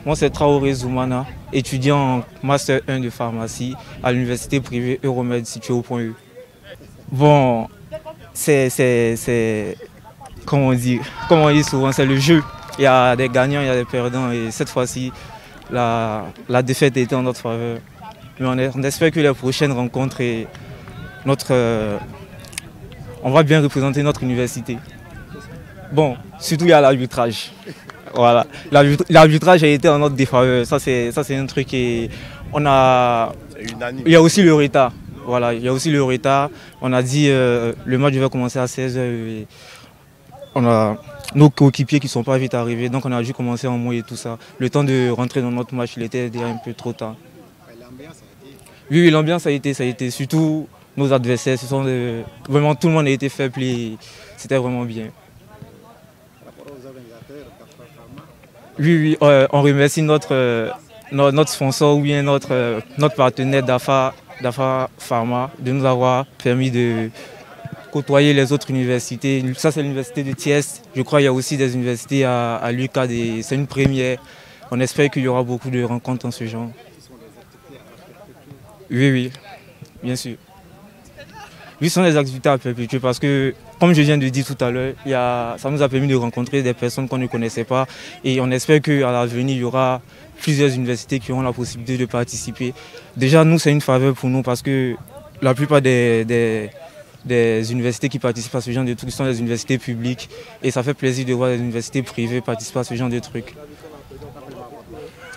Moi, c'est Traoré Zoumana, étudiant en Master 1 de pharmacie à l'université privée Euromed située au Point E. Bon, comme on dit souvent, c'est le jeu. Il y a des gagnants, il y a des perdants et cette fois-ci, la défaite était en notre faveur. Mais on espère que les prochaines rencontres et on va bien représenter notre université. Bon, surtout il y a l'arbitrage. Voilà. L'arbitrage a été en notre défaveur. Ça c'est un truc et il y a aussi le retard. Voilà, il y a aussi le retard. On a dit le match devait commencer à 16h et on a nos coéquipiers qui ne sont pas vite arrivés, donc on a dû commencer en mouille et tout ça. Le temps de rentrer dans notre match, il était déjà un peu trop tard. Oui, l'ambiance a été, surtout nos adversaires. Vraiment, tout le monde a été fair play. C'était vraiment bien. Oui, on remercie notre sponsor ou bien notre partenaire DAFA Pharma de nous avoir permis de côtoyer les autres universités. Ça, c'est l'université de Thiès. Je crois qu'il y a aussi des universités à l'UQAD et c'est une première. On espère qu'il y aura beaucoup de rencontres en ce genre. Oui, bien sûr. Oui, ce sont des activités à perpétuer parce que, comme je viens de dire tout à l'heure, ça nous a permis de rencontrer des personnes qu'on ne connaissait pas et on espère qu'à l'avenir, il y aura plusieurs universités qui auront la possibilité de participer. Déjà, nous, c'est une faveur pour nous parce que la plupart des universités qui participent à ce genre de trucs sont des universités publiques et ça fait plaisir de voir des universités privées participer à ce genre de trucs.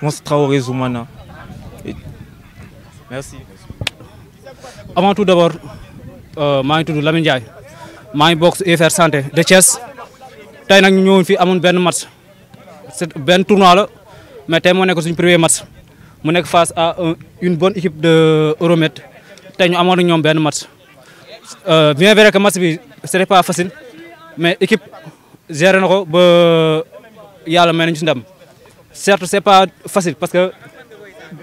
Moi, c'est Traoré Zoumana. Merci. Avant tout d'abord, je suis Lamine Ndiaye. Je suis boxe UFR Santé de Thiès. Aujourd'hui, nous avons fait un match. C'est un tournoi, mais nous avons fait un premier match. Nous sommes face à une bonne équipe de Euromed. Aujourd'hui, nous avons fait un match. Bien vrai que le match ce n'est pas facile, mais l'équipe gère le certes, ce n'est pas facile parce que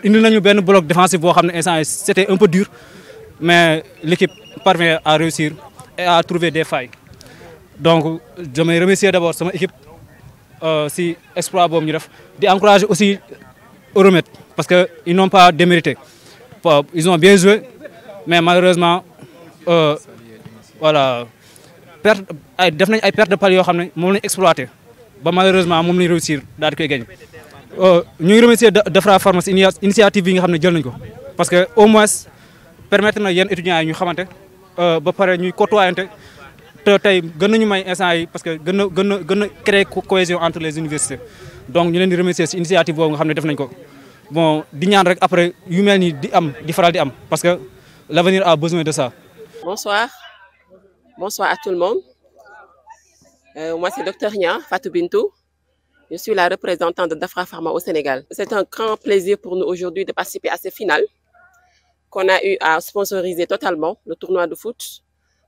nous avons un bloc défensif, c'était un peu dur, mais l'équipe parvient à réussir et à trouver des failles. Donc, je me remercie d'abord mon équipe si exploit bon et encourager aussi Euromed parce qu'ils n'ont pas démérité. Ils ont bien joué, mais malheureusement, voilà, def nañ ay perte de balles yoo xam ne moom lañ exploité ba malheureusement moom lañ réussir daal di koy gagné. ñu ngi remercier DAFRA Pharmacie initiative bi nga xam ne jël nañ ko parce que au moins permettre na yenn étudiants yi ñu xamante ba pare ñuy côtoyante te tey gën nañu may instant yi parce que gën a créer cohésion entre les universités. Donc ñu leen di remercier ci initiative boobu nga xam ne def nañ ko bon di ñaan rek après yu mel ni di faral di am parce que l'avenir a besoin de ça. Bonsoir. Bonsoir à tout le monde. Moi, c'est Dr Nia Fatou Bintou. Je suis la représentante de DAFRA Pharma au Sénégal. C'est un grand plaisir pour nous aujourd'hui de participer à ces finales qu'on a eu à sponsoriser totalement, le tournoi de foot,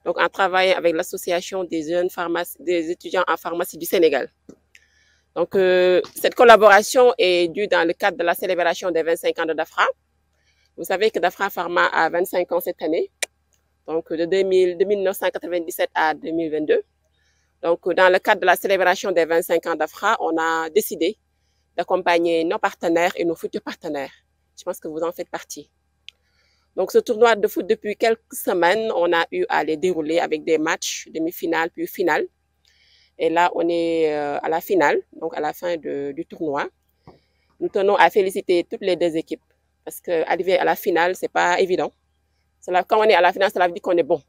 donc en travaillant avec l'association des étudiants en pharmacie du Sénégal. Donc, cette collaboration est due dans le cadre de la célébration des 25 ans de DAFRA. Vous savez que DAFRA Pharma a 25 ans cette année. Donc de 1997 à 2022. Donc dans le cadre de la célébration des 25 ans d'AFRA, on a décidé d'accompagner nos partenaires et nos futurs partenaires. Je pense que vous en faites partie. Donc ce tournoi de foot, depuis quelques semaines, on a eu à les dérouler avec des matchs, demi-finales puis finale. Et là, on est à la finale, donc à la fin du tournoi. Nous tenons à féliciter toutes les deux équipes parce qu'arriver à la finale, ce n'est pas évident. Quand on est à la finale, cela veut dire qu'on est bon.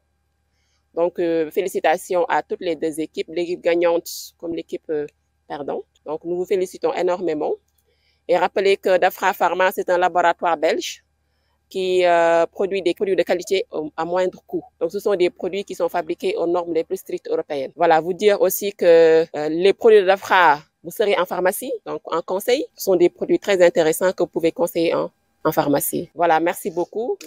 Donc, félicitations à toutes les deux équipes, l'équipe gagnante comme l'équipe perdante. Donc, nous vous félicitons énormément. Et rappelez que DAFRA Pharma, c'est un laboratoire belge qui produit des produits de qualité à moindre coût. Donc, ce sont des produits qui sont fabriqués aux normes les plus strictes européennes. Voilà, vous dire aussi que les produits de DAFRA, vous serez en pharmacie, donc en conseil, ce sont des produits très intéressants que vous pouvez conseiller en pharmacie. Voilà, merci beaucoup.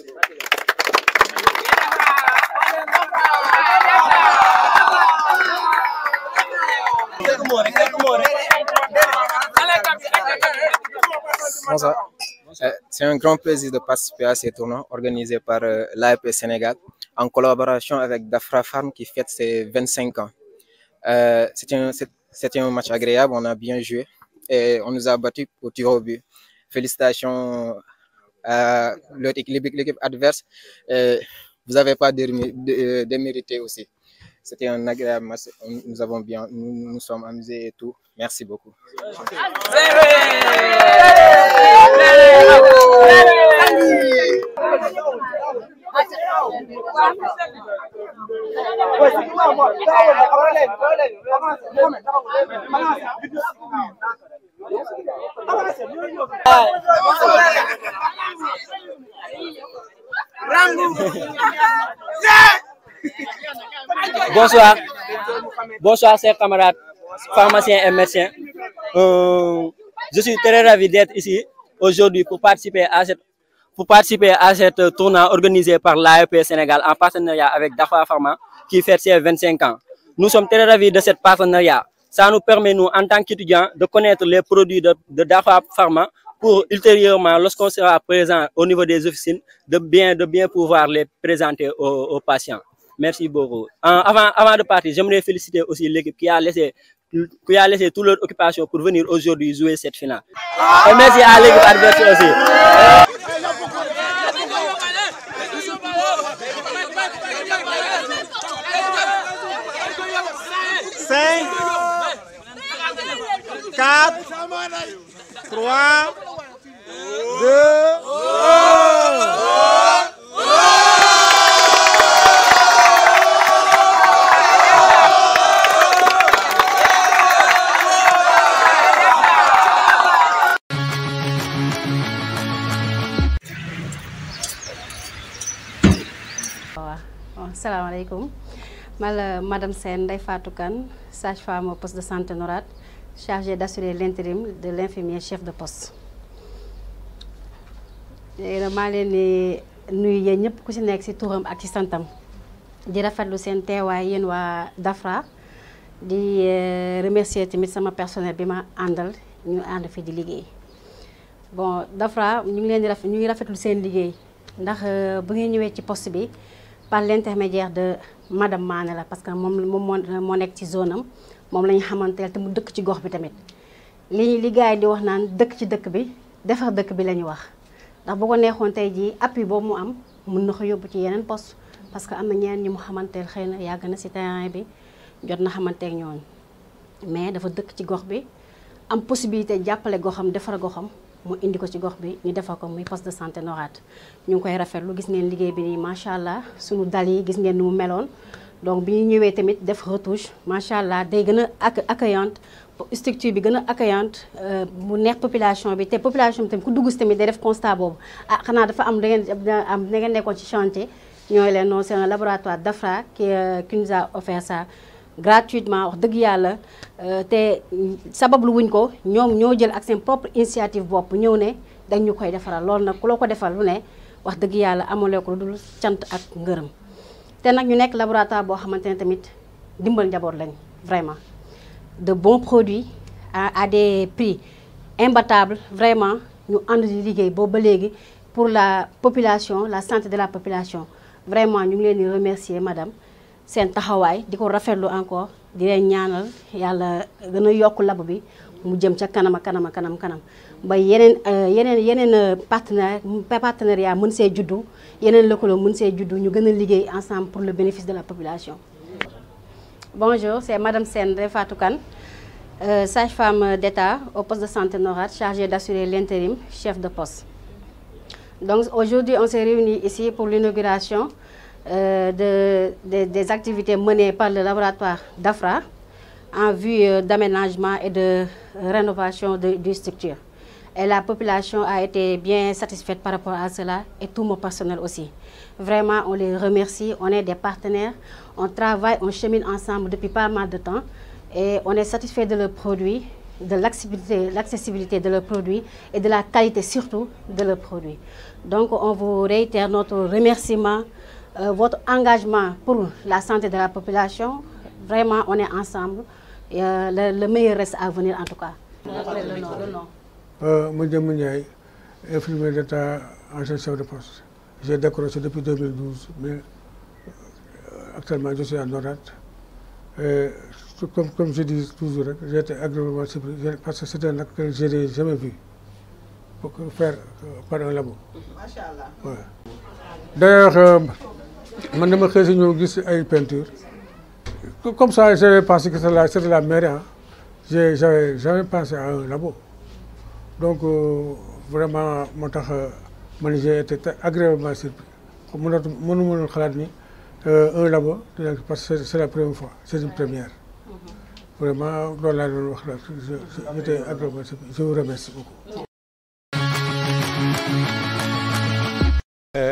Bonsoir. C'est un grand plaisir de participer à ces tournois organisés par l'AEP Sénégal en collaboration avec DAFRA Pharm qui fête ses 25 ans. C'était un match agréable, on a bien joué et on nous a battus au tir au but. Félicitations à l'équipe adverse. Vous n'avez pas démérité aussi. C'était un agréable match. Nous sommes amusés et tout. Merci beaucoup. Bonsoir chers camarades pharmaciens et médecins. Je suis très ravi d'être ici aujourd'hui pour participer à cette tournoi organisé par l'AEP Sénégal en partenariat avec Dafra Pharma qui fête ses 25 ans. Nous sommes très ravis de ce partenariat. Ça nous permet, nous, en tant qu'étudiants, de connaître les produits de Dafra Pharma pour ultérieurement, lorsqu'on sera présent au niveau des officines, de bien pouvoir les présenter aux patients. Merci beaucoup. Avant de partir, j'aimerais féliciter aussi l'équipe qui a laissé toute leur occupation pour venir aujourd'hui jouer cette finale. Et merci à l'équipe adverse aussi. 5, 4, 3, 2, 1. Assalamualaikum. Madame Sène Ndeye Fatou Kane, sage-femme au poste de santé NORAD, chargée d'assurer l'intérim de l'infirmier chef de poste. maa leen di nuyu yéen ñëpp ku ci nekk ci turam ak ci santam di rafetlu seen teewaay yéen waa Dafra di remercier tamit sama personnel bi ma àndal ñu ànd fi di liggéey. Bon Dafra ñu ngi rafetlu seen liggéey ndax bu ngeen ñëwee ci poste bi par l'intermédiaire de madame Mané la parce que moom moo nekk ci zone am moom la ñu xamanteel te mu dëkk ci gox bi tamit li gars yi di wax naan dëkk ci dëkk bi defar dëkk bi la ñu wax ndax bu ko neexoon tey jii appui boobu mu am mën na ko yóbbu ci yeneen poste parce que am na ñeneen ñi mu xamanteel xëy na yàgg na ci terrain bi jot na xamanteek ñooñu mais dafa dëkk ci gox bi am possibilité jàppale goxam defar goxam mu indi ko ci gox bi ñu defar ko muy poste de santé NORAD ñu ngi koy rafetlu gis ngeen liggéey bi nii macha allah suñu dal yi gis ngeen ni mu meloon donc bi ñu ñëwee tamit def retouche macha allah day gën a accueillante structure bi gën a accueillante mu neex population bi te population bi tamit ku dugg si tamit day def constat boobu ah xanaa dafa am da ngeen nekkoon ci chantier ñooy leen non c'est un laboratoire Dafra qui nous a offert ça gratuitement wax dëgg yàlla te sabablu wuñ ko ñoom ñoo jël ak seen propre initiative bopp ñëw ne dañ ñu koy defaral loolu nag ku la ko defal lu ne wax dëgg yàlla amulee ko lu dul cant ak ngërëm te nag ñu nekk laboratoire boo xamante ne tamit dimbal njaboot lañ vraiment de bons produits à des prix imbattables vraiment ñu ànd di liggéey boobu ba léegi pour la population la santé de la population vraiment ñu ngi leen di remercier madame seen taxawaay di ko rafetlu encore di leen ñaanal yàlla gën a yokk lab bi mu jëm ca kanam ba yeneen partenariat mën see juddu yeneen lëkkaloo mën see juddu ñu gën a liggéey ensemble pour le bénéfice de la population. Bonjour, c'est madame Sène Ndeye Fatou Kane, sage-femme d'État au poste de santé NORAD, chargée d'assurer l'intérim chef de poste. Donc aujourd'hui on s'est réunis ici pour l'inauguration des activités menées par le laboratoire Dafra en vue d'aménagement et de rénovation du structure. Et la population a été bien satisfaite par rapport à cela et tout mon personnel aussi. Vraiment, on les remercie, on est des partenaires, on travaille, on chemine ensemble depuis pas mal de temps et on est satisfait de leurs produits, de l'accessibilité de leurs produits et de la qualité surtout de leurs produits. Donc on vous réitère notre remerciement, votre engagement pour la santé de la population. Vraiment, on est ensemble et le meilleur reste à venir en tout cas. Le nom. Madame Ndiaye, infirmier d'État en chef de poste. J'ai décroché depuis 2012, mais actuellement je suis à NORAD Comme je dis toujours, j'ai été agréablement surpris parce que c'est un acte que je n'ai jamais vu pour faire par un labo. Ouais. D'ailleurs, man dama xëy si ñëw gis ay peinture comme ça j'avais pensé que c'était la mairie. J'avais jamais pensé à un labo. Donc vraiment moo tax man j'ai été agréablement surpris. mënu xalaat ni un labo parce que c'est la première fois, c'est une première. Vraiment loolu laa doon wax la j'étais agréablement surpris. Je vous remercie beaucoup.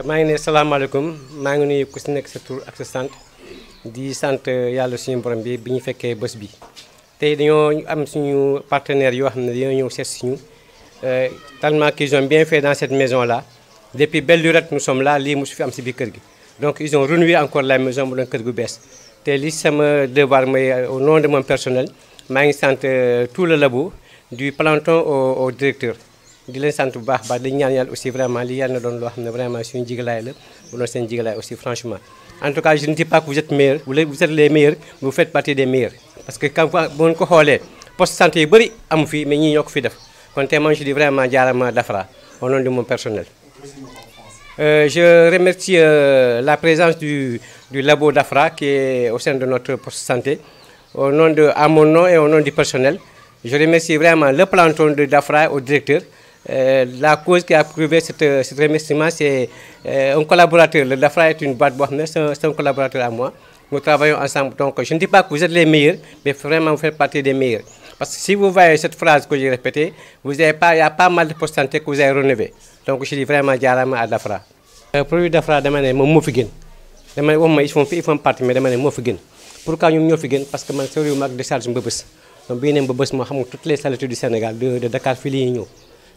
maa ngi ne salaamaaleykum maa ngi nuyu ku si nekk sa tur ak sa sant di sant yàlla suñu borom bi ñu fekkee bés bi tey dañoo am suñu partenaires yoo xam ne dañoo ñëw seet si ñu tellement qu'ils ont bien fait dans cette maison là depuis belle lurette nous sommes là lii mosu fi am si biir kër gi donc ils ont renouvelé encore la maison mu doon kër gu bees te li sama devoir mooy au nom de mon personnel maa ngi sant tout le labo du planton au directeur. di leen sant bu baax baax dañu ñaan yàlla aussi vraiment li yàlla na doon loo xam ne vraiment suñu jigalaay la bu doon seen jigalaay aussi franchement en tout cas je ne dis pas que vous êtes meilleurs vous êtes les meilleurs mais vous faites partie des meilleurs parce que quand bu ngeen ko xoolee poste santé yu bëri amu fi mais ñii ñoo ko fi def kon te man je dis vraiment jaarama Dafra au nom de mon personnel. Je remercie la présence du labo Dafra qui est au sein de notre poste santé à mon nom et au nom du personnel. Je remercie vraiment le planton de Dafra au directeur. La cause qui a prouvé ce remerciement, c'est un collaborateur. Le Dafra est une boîte, c'est un collaborateur à moi. Nous travaillons ensemble. Donc, je ne dis pas que vous êtes les meilleurs, mais vraiment vous faites partie des meilleurs. Parce que si vous voyez cette phrase que j'ai répétée, il y a pas mal de postes santé que vous avez renouvelés. Donc, je dis vraiment diarama à Dafra. Le produit Dafra, ils font partie, mais pourquoi nous sommes fait? Parce que je suis un décharge Mbebes. Donc, toutes les salitudes du Sénégal, de Dakar, fili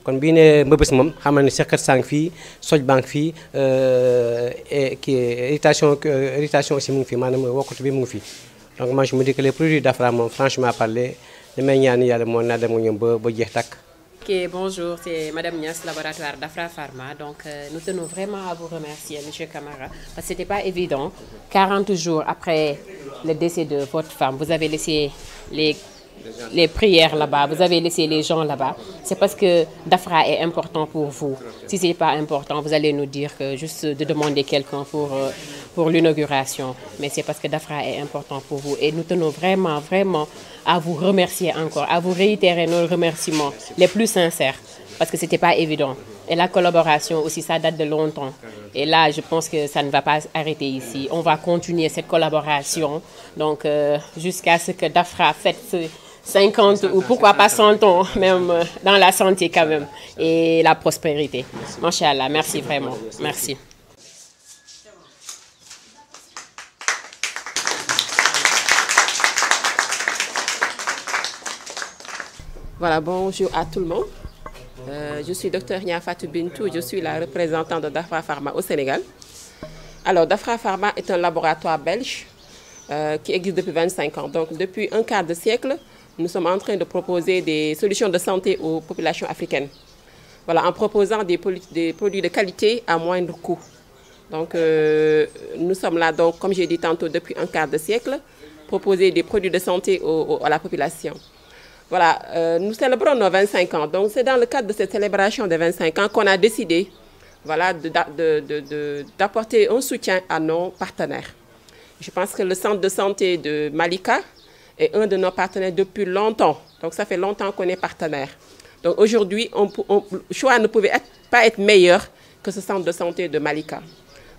kon bii ne Mbëbës moom xam na ne Cheikh Sang fii soj banque fii kii irritation aussi mu ngi fii maanaam wokkatu bi mu ngi fii donc moi je me dis que les produits Dafra moom franchement parler damay ñaan yàlla moo naa dem ñoom ba jeex tàkk. Ok, bonjour, c'est Madame Niass, laboratoire Dafra Pharma. Donc, nous tenons vraiment à vous remercier, Monsieur Camara, parce que ce n'était pas évident. 40 jours après le décès de votre femme, vous avez laissé les prières là-bas, vous avez laissé les gens là-bas. C'est parce que Dafra est important pour vous. Si ce n'est pas important, vous allez nous dire que juste de demander quelqu'un pour l'inauguration. Mais c'est parce que Dafra est important pour vous. Et nous tenons vraiment, vraiment à vous remercier encore, à vous réitérer nos remerciements les plus sincères. Parce que ce n'était pas évident. Et la collaboration aussi, ça date de longtemps. Et là, je pense que ça ne va pas arrêter ici. On va continuer cette collaboration. Donc, jusqu'à ce que Dafra fête 50 ou pourquoi pas 100 ans, même dans la santé quand même, et la prospérité. Machallah, merci vraiment. Merci. Voilà, bonjour à tout le monde. Je suis Dr Nia Fatou Bintou, je suis la représentante de Dafra Pharma au Sénégal. Alors, Dafra Pharma est un laboratoire belge qui existe depuis 25 ans. Donc, depuis un quart de siècle, nous sommes en train de proposer des solutions de santé aux populations africaines. Voilà, en proposant des produits de qualité à moindre coût. Donc, nous sommes là, donc, comme j'ai dit tantôt, depuis un quart de siècle, proposer des produits de santé à la population. Voilà, nous célébrons nos 25 ans. Donc, c'est dans le cadre de cette célébration des 25 ans qu'on a décidé voilà, d'apporter un soutien à nos partenaires. Je pense que le centre de santé de Malika est un de nos partenaires depuis longtemps. Donc, ça fait longtemps qu'on est partenaire. Donc, aujourd'hui, le choix ne pouvait pas être meilleur que ce centre de santé de Malika.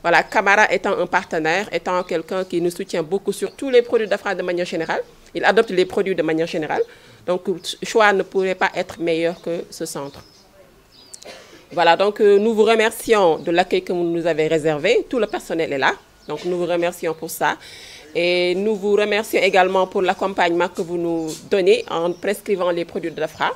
Voilà, Camara étant un partenaire, étant quelqu'un qui nous soutient beaucoup sur tous les produits Dafra de manière générale. Il adopte les produits de manière générale. Donc, le choix ne pourrait pas être meilleur que ce centre. Voilà, donc nous vous remercions de l'accueil que vous nous avez réservé. Tout le personnel est là. Donc, nous vous remercions pour ça. Et nous vous remercions également pour l'accompagnement que vous nous donnez en prescrivant les produits de Dafra.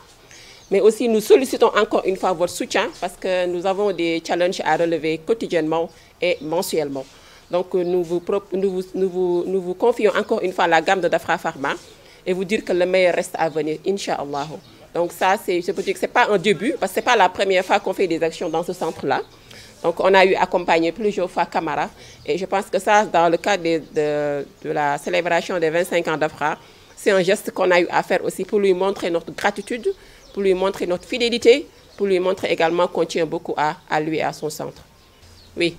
Mais aussi, nous sollicitons encore une fois votre soutien parce que nous avons des challenges à relever quotidiennement et mensuellement. Donc, nous vous confions encore une fois la gamme de Dafra Pharma et vous dire que le meilleur reste à venir, Inch'Allah. Donc ça, je peux dire que ce n'est pas un début, parce que ce n'est pas la première fois qu'on fait des actions dans ce centre-là. Donc on a eu accompagné plusieurs fois Camara et je pense que ça, dans le cadre de la célébration des 25 ans d'Afra, c'est un geste qu'on a eu à faire aussi pour lui montrer notre gratitude, pour lui montrer notre fidélité, pour lui montrer également qu'on tient beaucoup à lui et à son centre. Oui,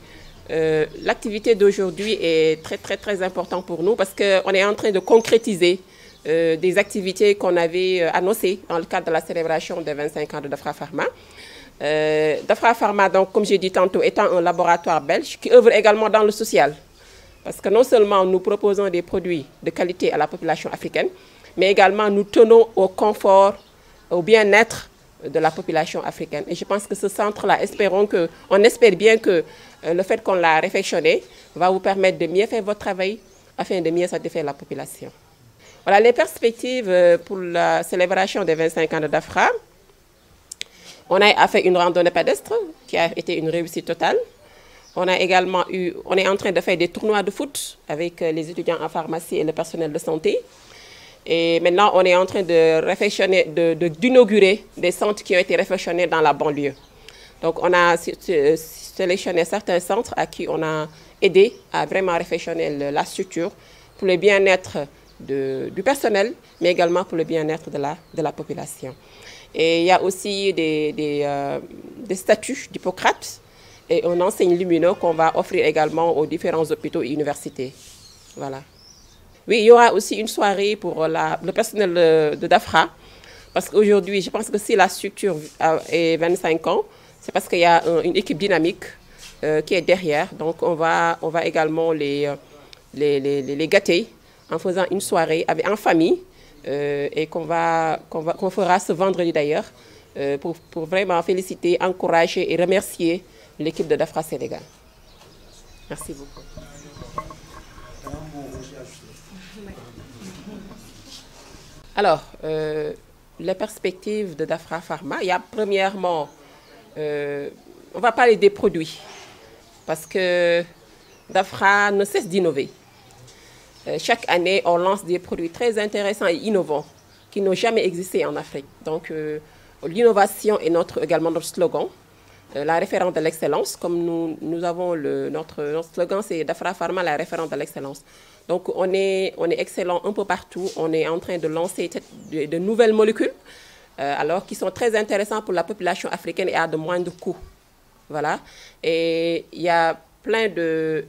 l'activité d'aujourd'hui est très importante pour nous parce qu'on est en train de concrétiser des activités qu'on avait annoncées dans le cadre de la célébration des 25 ans de Dafra Pharma. Dafra Pharma, donc, comme j'ai dit tantôt, étant un laboratoire belge qui œuvre également dans le social. Parce que non seulement nous proposons des produits de qualité à la population africaine, mais également nous tenons au confort, au bien-être de la population africaine. Et je pense que ce centre-là, on espère bien que le fait qu'on l'a réfectionné va vous permettre de mieux faire votre travail afin de mieux satisfaire la population. Voilà les perspectives pour la célébration des 25 ans de Dafra. On a fait une randonnée pédestre qui a été une réussite totale. On est en train de faire des tournois de foot avec les étudiants en pharmacie et le personnel de santé. Et maintenant, on est en train de réfectionner, d'inaugurer des centres qui ont été réfectionnés dans la banlieue. Donc, on a sélectionné certains centres à qui on a aidé à vraiment réfectionner la structure pour le bien-être du personnel, mais également pour le bien-être de la population. Et il y a aussi des statuts d'Hippocrate et un enseigne lumineux qu'on va offrir également aux différents hôpitaux et universités. Voilà. Oui, il y aura aussi une soirée pour le personnel de Dafra, parce qu'aujourd'hui, je pense que si la structure est 25 ans, c'est parce qu'il y a une équipe dynamique qui est derrière. Donc, on va également les gâter en faisant une soirée en famille et qu'on fera ce vendredi d'ailleurs pour vraiment féliciter, encourager et remercier l'équipe de Dafra Sénégal. Merci beaucoup. Alors, les perspectives de Dafra Pharma, il y a premièrement, on va parler des produits, parce que Dafra ne cesse d'innover. Chaque année, on lance des produits très intéressants et innovants qui n'ont jamais existé en Afrique. Donc, l'innovation est également notre slogan, la référence de l'excellence. Comme nous avons notre slogan, c'est Dafra Pharma, la référence de l'excellence. Donc, on est excellent un peu partout. On est en train de lancer de nouvelles molécules, alors qui sont très intéressantes pour la population africaine et à de moindres coûts. Voilà. Et il y a plein de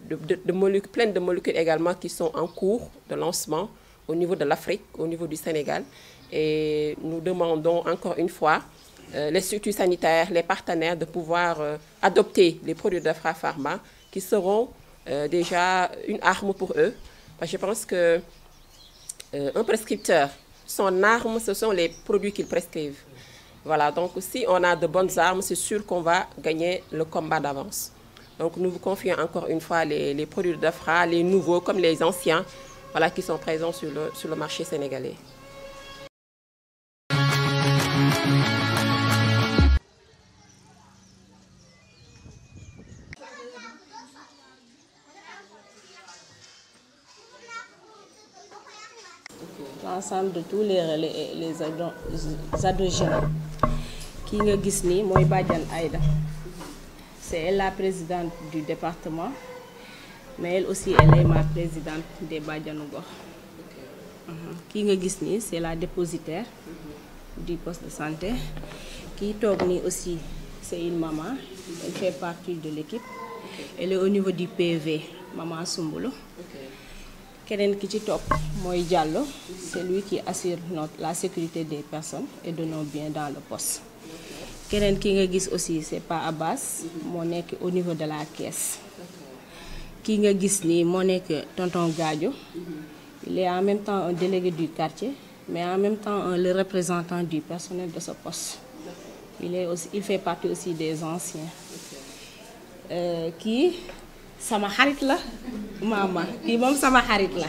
molécules également qui sont en cours de lancement au niveau de l'Afrique, au niveau du Sénégal. Et nous demandons encore une fois les structures sanitaires, les partenaires de pouvoir adopter les produits de Dafra Pharma qui seront déjà une arme pour eux. Parce que je pense qu'un prescripteur, son arme, ce sont les produits qu'il prescrive. Voilà, donc si on a de bonnes armes, c'est sûr qu'on va gagner le combat d'avance. Donc nous vous confions encore une fois les produits de Dafra, les nouveaux comme les anciens, voilà, qui sont présents sur le marché sénégalais. L'ensemble de tous les relais et les adogènes qui nga gis ni mooy Badiane Aïda. C'est elle la présidente du département, mais elle aussi elle est ma présidente des Badianou Gox. Qui nga gis ni c'est la dépositaire du poste de santé. Qui toog ni aussi c'est une maman, elle fait partie de l'équipe. Elle est au niveau du PV, Maman Soumboulou. Keneen ki ci topp mooy Diallo, c'est lui qui assure la sécurité des personnes et de nos biens dans le poste. Keneen ki nga gis aussi c'est pas Abbas, moo nekk au niveau de la caisse. Ki nga gis ni moo nekk tonton Gadio, il est en même temps un délégué du quartier, mais en même temps le représentant du personnel de ce poste. Il fait partie aussi des anciens. Qui sama xarit la mama kii moom sama xarit la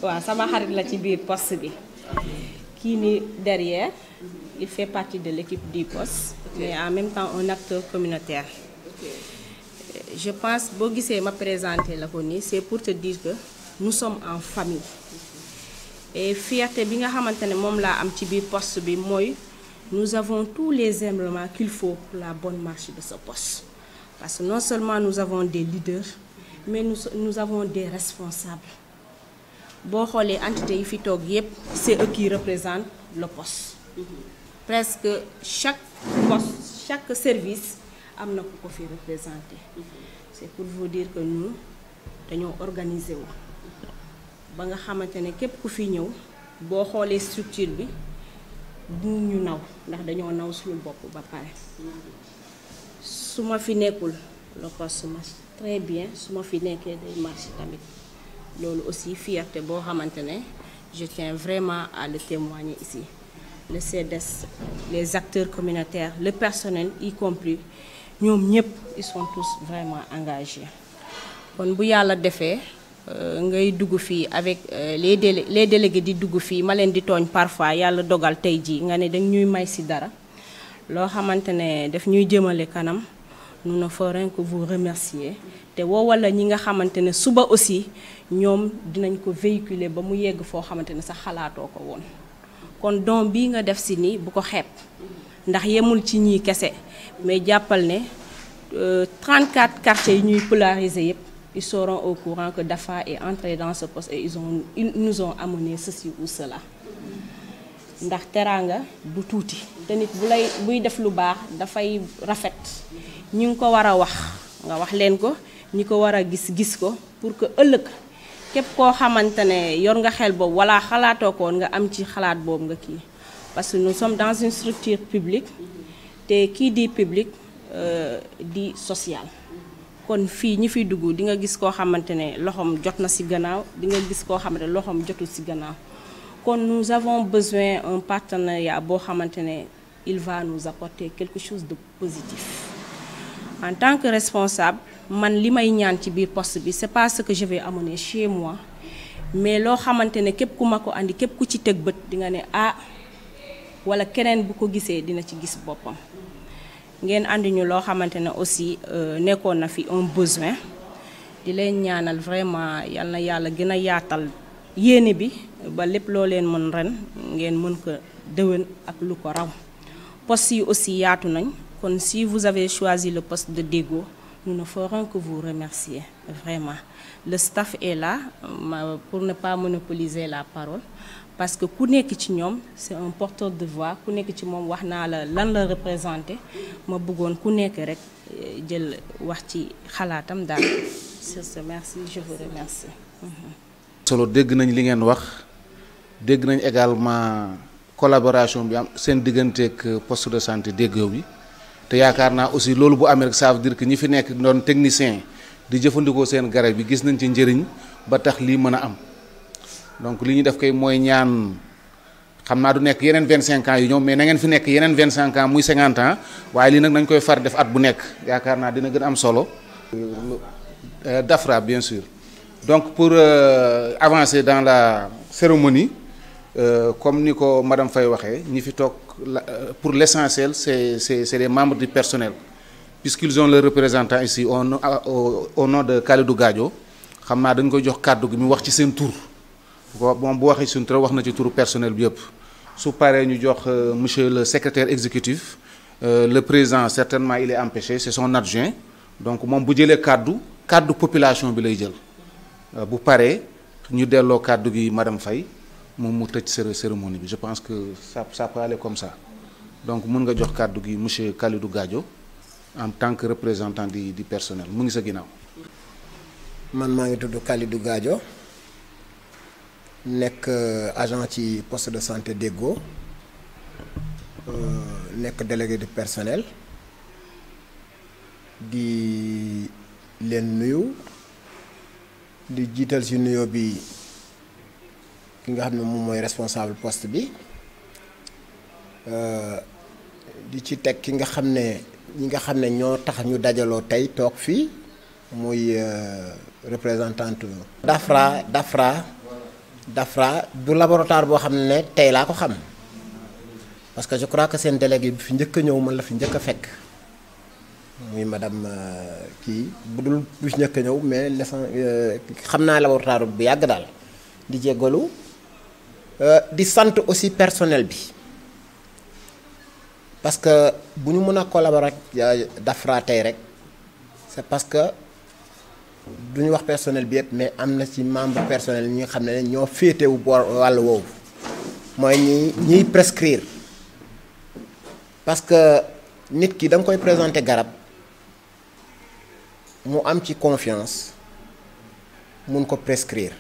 waaw sama xarit la ci biir poste bi kii ni derrière il fait partie de l'équipe du poste mais en même temps un acteur communautaire. Je pense boo gisee ma présenter la ko nii c'est pour te dire que nous sommes en famille et fierté bi nga xamante ne moom laa am ci biir poste bi mooy nous avons tous les éléments qu'il faut pour la bonne marche de ce poste. Parce que non seulement nous avons des leaders, mais nous avons des responsables. Boo xoolee entité yi fi toog yépp c'est eux qui représentent le poste. Presque chaque poste, chaque service am na ku ko fi représenté. C'est pour vous dire que nous dañoo organiser wu ba nga xamante ne képp ku fi ñëw boo xoolee structure bi du ñu naw ndax dañoo naw suñu bopp ba pare. Su ma fi nekkul le poste marche très bien, su ma fi nekkee day marche tamit. Loolu aussi fierté boo xamante ne je tiens vraiment à le témoigner ici. Le CDS, les acteurs communautaires, le personnel y compris, ñoom ñëpp ils sont tous vraiment engagés. Kon bu yàlla defee ngay dugg fii avec les délégués di dugg fii ma leen di tooñ parfois yàlla dogal tey jii nga ne dañ ñuy may ci dara loo xamante ne daf ñuy jëmale kanam. Nous ne ferons que vous remercier te woowal la ñi nga xamante ne suba aussi ñoom dinañ ko véhiculer ba mu yegg foo xamante ne sax xalaatoo ko woon. Kon don bii nga def ci nii bu ko xeeb ndax yemul ci ñii kese mais jàppal ne 34 quartiers yi ñuy polariser yépp ils seront au courant que Dafra est entré dans ce poste et ils nous ont amené ceci ou cela. Ndax teraanga du tuuti te nit buy def lu baax dafay rafet. ñi ngi ko war a wax nga wax leen ko ñi ko war a gis ko pour que ëllëg képp koo xamante ne yor nga xel boobu wala xalaatoo ko woon nga am ci xalaat boobu nga kii parce que nous sommes dans une structure publique te kii di public di social kon fii ñi fiy dugg di nga gis koo xamante ne loxoom jot na ci gannaaw di nga gis koo xamante ne loxoom jotul ci gannaaw kon nous avons besoin un partenariat boo xamante ne il va nous apporter quelque chose de positif. En tant que responsable, man li may ñaan ci biir poste bi c'est pas ce que je vais amener chez moi mais loo xamante ne képp ku ma ko andi képp ku ci teg bët di nga ne ah wala keneen bu ko gisee dina ci gis boppam. Ngeen andi ñu loo xamante ne aussi nekkoon na fi un besoin di leen ñaanal vraiment yal na yàlla gën a yaatal yéene bi ba lépp loo leen mën ren ngeen mën ko déwén ak lu ko raw. Poste yi aussi yaatu nañ. Kon si vous avez choisi le poste de Déggo, nous ne ferons que vous remercier, vraiment. Le staff est là pour ne pas monopoliser la parole, parce que ku nekk ci ñoom c'est un porteur de voix, ku nekk ci moom wax naa la lan la représenté ma bëggoon ku nekk rek jël wax ci xalaatam daal. Sur ce, merci, je vous remercie. Solo dégg nañ li ngeen wax dégg nañ également collaboration bi am seen digganteeg poste de santé Déggo bi. te yaakaar naa aussi loolu bu amee rek ça veut dire que ñi fi nekk doon technicien di jëfandikoo seen garab bi gis nañ ci njëriñ ba tax lii mën a am donc li ñu def kay mooy ñaan xam naa du nekk yeneen 25 ans yu ñëw mais na ngeen fi nekk yeneen 25 ans muy 50 ans waaye lii nag nañ koy far def at bu nekk yaakaar naa dina gën am solo. Dafra bien sûr donc pour avancer dans la cérémonie comme ni ko madame Faye waxee ñi fi toog pour l'essentiel c'est les membres du personnel puisqu'ils ont le représentant ici au nom de Kalidou Gadio xam naa dañ koy jox kàddu gi mu wax ci seen tur moom bu waxee seen tur wax na ci turu personnel bi yëpp su paree ñu jox monsieur le secrétaire exécutif le président certainement il est empêché c'est son adjoint donc moom bu jëlee kàddu population bi lay jël bu paree ñu delloo kàddu gi madame Faye moom mu tëj cérémonie bi je pense que ça peut aller comme ça donc mun nga jox kàddu gi monsieur Kalidou Gadio en tant que représentant du personnel mu ngi sa ginnaaw. man maa ngi tudd Kalidou Gadio nekk agent ci poste de santé Déggo nekk délégué du personnel di leen nuyu di jiital ci nuyoo bi ki nga xam ne moom mooy responsable poste bi di ci teg ki nga xam ne ñi nga xam ne ñoo tax ñu dajaloo tey toog fii muy représentante Dafra du laboratoire boo xam ne tey laa ko xam parce que je crois que seen délégué bi fi njëkk a ñëw man la fi njëkk a fekk muy madame kii bu dul bi fi njëkk a ñëw mais xam naa laboratoire bu yàgg daal di jéggalu di sant aussi personnel bi parce que bu ñu mën a collaborer ak Dafra tey rek c'est parce que duñu wax personnel bi yëpp mais am na ci membre personnel ñi nga xam ne ñoo féetewu boor wàll woowu mooy ñiy prescrire parce que nit ki da nga koy présenter garab mu am ci confiance mun ko prescrire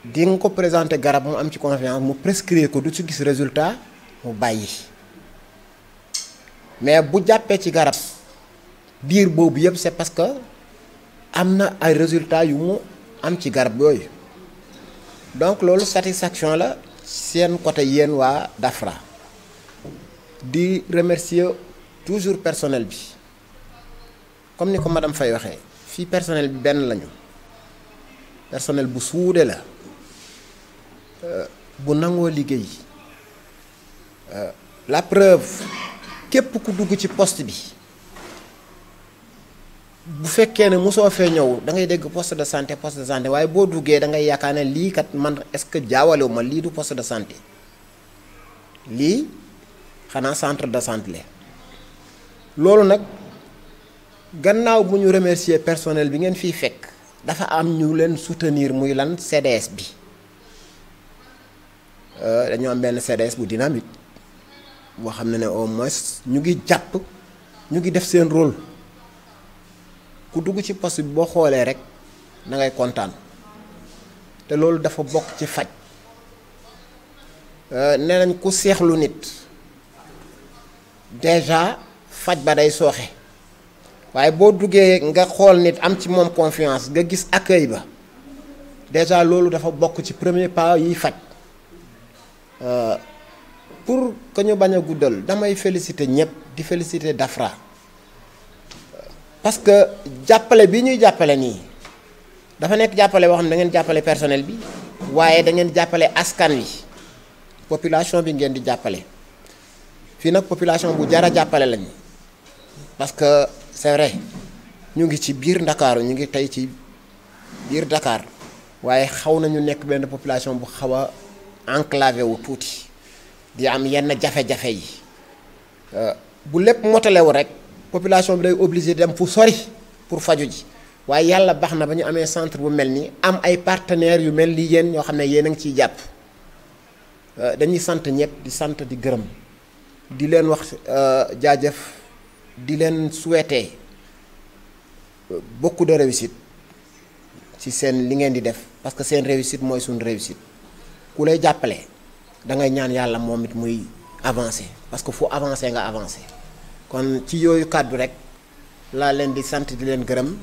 di nga ko présenter garab mu am ci confiance mu prescrire ko du ci gis résultat mu bàyyi mais bu jàppee ci garab diir boobu yëpp c'est parce que am na ay résultats yu mu am ci garab yooyu donc loolu satisfaction la seen côté yéen waa DAFRA di remercier toujours personnel bi comme ni ko madame Faye waxee fii personnel bi benn lañu personnel bu suude la bu nangoo liggéey la preuve képp ku dugg ci poste bi bu fekkee ne mosoo fee ñëw da ngay dégg poste de santé waaye boo duggee da ngay yaakaar ne lii kat man est-ce que jaawalewu ma lii du poste de santé lii xanaa centre de santé la loolu nag gannaaw bu ñu remercier personnel bi ngeen fiy fekk dafa am ñu leen soutenir muy lan CDS bi dañoo am benn CDS bu dynamique boo xam ne au moins ñu ngi jàpp ñu ngi def seen rôle ku dugg ci poste bi boo xoolee rek da ngay kontaan te loolu dafa bokk ci faj nee nañ ku seexlu nit déjà faj ba day sooxe waaye boo duggee nga xool nit am ci moom confiance nga gis accueil ba déjà loolu dafa bokk ci premier pas yiy faj pour que ñu bañ a guddal damay féliciter ñëpp di féliciter DAFRA parce que jàppale bi ñuy jàppale nii dafa nekk jàppale boo xam ne da ngeen jàppale personnel bi waaye da ngeen jàppale askan wi population bi ngeen di jàppale fii nag population bu jara jàppale lañu parce que c'est vrai ñu ngi ci biir Ndakaaru ñu ngi tey ci biir Dakar waaye xaw nañu nekk benn population bu xaw a enclavé wu tuuti di am yenn jafe-jafe yi bu lépp motalewu rek population bi day obligé dem fu sori pour faju ji waaye yàlla baax na ba ñu amee centre bu mel nii am ay partenaires yu mel ni yéen ñoo xam ne yéen a ngi ciy jàpp dañuy sant ñëpp di sant di gërëm di leen wax jaajëf di leen souhaiter beaucoup de réussite ci seen li ngeen di def parce que seen réussite mooy suñu réussite ku lay jàppale da ngay ñaan yàlla moom it muy avancer parce que fu avancer nga avancer kon ci yooyu kàddu rek laa leen di sant di leen gërëm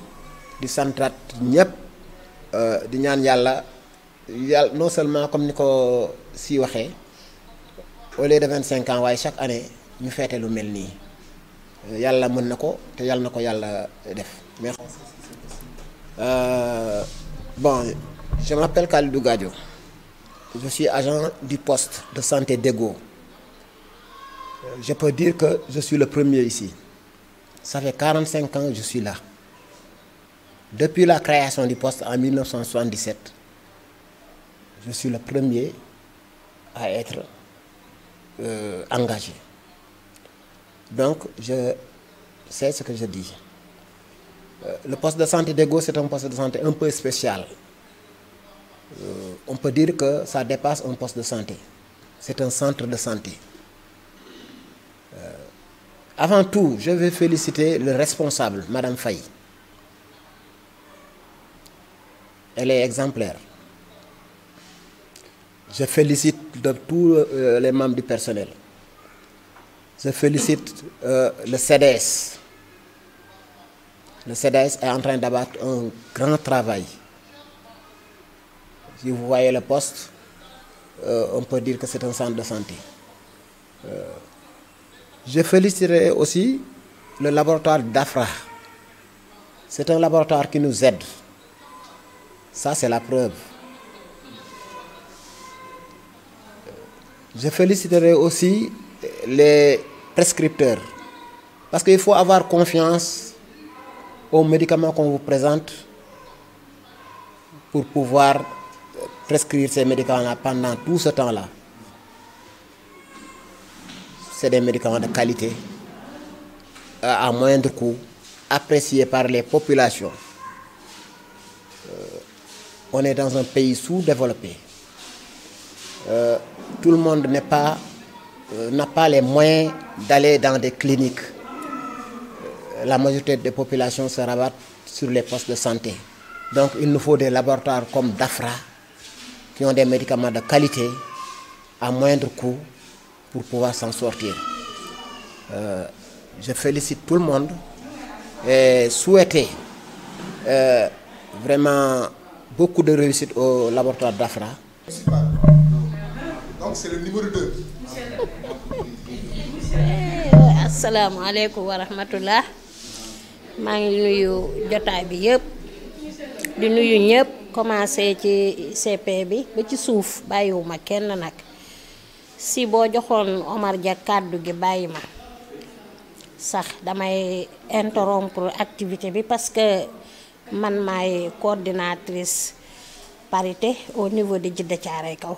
di santaat ñëpp di ñaan yàlla non seulement comme ni ko si waxee au lieu de 25 ans waaye chaque année ñu feete lu mel nii yàlla mën na ko te yàlla na ko yàlla def merci. Bon, je m'appelle Khalidou Gadio. Je suis agent du poste de santé d'Ego. Je peux dire que je suis le premier ici. Ça fait 45 ans que je suis là. Depuis la création du poste en 1977, je suis le premier à être engagé. Donc, je sais ce que je dis. Le poste de santé d'Ego, c'est un poste de santé un peu spécial. On peut dire que ça dépasse un poste de santé. C'est un centre de santé. Avant tout, je vais féliciter le responsable, Madame Faye. Elle est exemplaire. Je félicite tous les membres du personnel. Je félicite le CDS. Le CDS est en train d'abattre un grand travail. Si vous voyez le poste, on peut dire que c'est un centre de santé. Je féliciterai aussi le laboratoire DAFRA. C'est un laboratoire qui nous aide. Ça, c'est la preuve. Je féliciterai aussi les prescripteurs. Parce qu'il faut avoir confiance aux médicaments qu'on vous présente pour pouvoir prescrire ces médicaments-là pendant tout ce temps-là. C'est des médicaments de qualité, à moindre coût, apprécié par les populations. On est dans un pays sous-développé. Tout le monde n'a pas les moyens d'aller dans des cliniques. La majorité des populations se rabattent sur les postes de santé. Donc il nous faut des laboratoires comme DAFRA qui ont des médicaments de qualité à moindre coût pour pouvoir s'en sortir. Je félicite tout le monde et souhaiter vraiment beaucoup de réussite au laboratoire DAFRA. Donc c'est le numéro 2. Assalamu alaikum wa rahmatullah. maa ngi nuyu jotaay bi yëpp di nuyu ñëpp commencé ci CP bi ba ci suuf bàyyiwuma kenn nag si boo joxoon Omar Dia kàddu gi bàyyi ma sax damay interrompre activité bi parce que man maay coordinatrice parité au niveau de Djiddah Thiaroye Kaw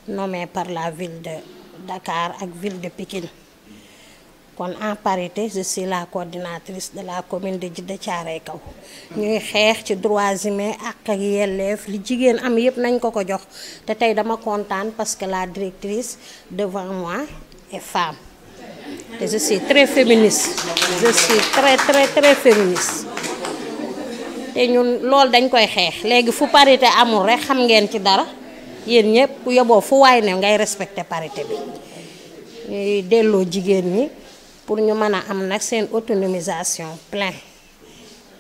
nommée par la ville de Dakar ak ville de Pikine. kon en parité je suis la coordinatrice de la commune de Djiddah Thiaroye Kaw ñuy xeex ci droits humains ak yelleef li jigéen am yëpp nañ ko ko jox te tey dama kontaan parce que la directrice devant moi est femme et je suis très féministe je suis très féministe te ñun loolu dañ koy xeex léegi fu parité amul rek xam ngeen ci dara yéen ñëpp ku yóbboo fu waay ne ngay respecter parité bi ñuy delloo jigéen ñi pour ñu mën a am nag seen autonomisation plein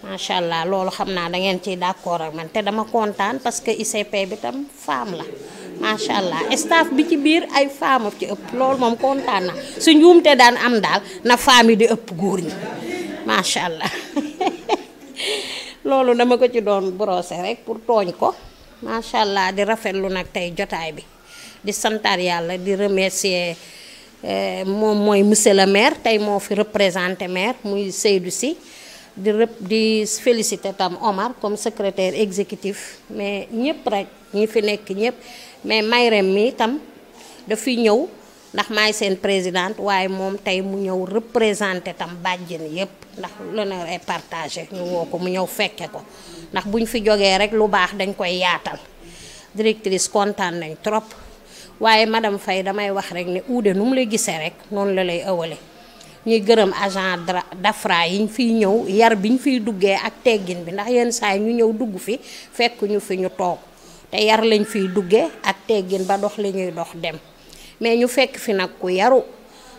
macha allah loolu xam naa da ngeen ciy d'accord ak man te dama kontaan parce que ICP bi tam femme la macha allah staff bi ci biir ay femme ci ëpp loolu moom kontaan na su njuumte daan am daal na femme yi di ëpp góor ñi macha allah loolu dama ko ci doon brosser rek pour tooñ ko macha allah di rafetlu nag tey jotaay bi di santaar yàlla di remercier. moom mooy monsieur le maire tey moo fi représenté maire muy Seydou Sy di féliciter tam Omar comme secrétaire exécutif mais ñëpp rek ñi fi nekk ñëpp mais Mayrem mi tam dafiy ñëw ndax maay seen présidente waaye moom tey mu ñëw représenté tam bàjjen yëpp ndax l'honneur est partagé ñu woo ko mu ñëw fekke ko ndax buñ fi jógee rek lu baax dañ koy yaatal directrice kontaan nañ trop. waaye madame Faye damay wax rek ne uude nu mu lay gisee rek noonu la lay ëwale ñuy gërëm agent DAFRA yi ñu fiy ñëw yar bi ñu fiy duggee ak teggin bi ndax yenn saa yi ñu ñëw dugg fi fekk ñu fi ñu toog te yar lañ fiy duggee ak teggin ba dox li ñuy dox dem mais ñu fekk fi nag ku yaru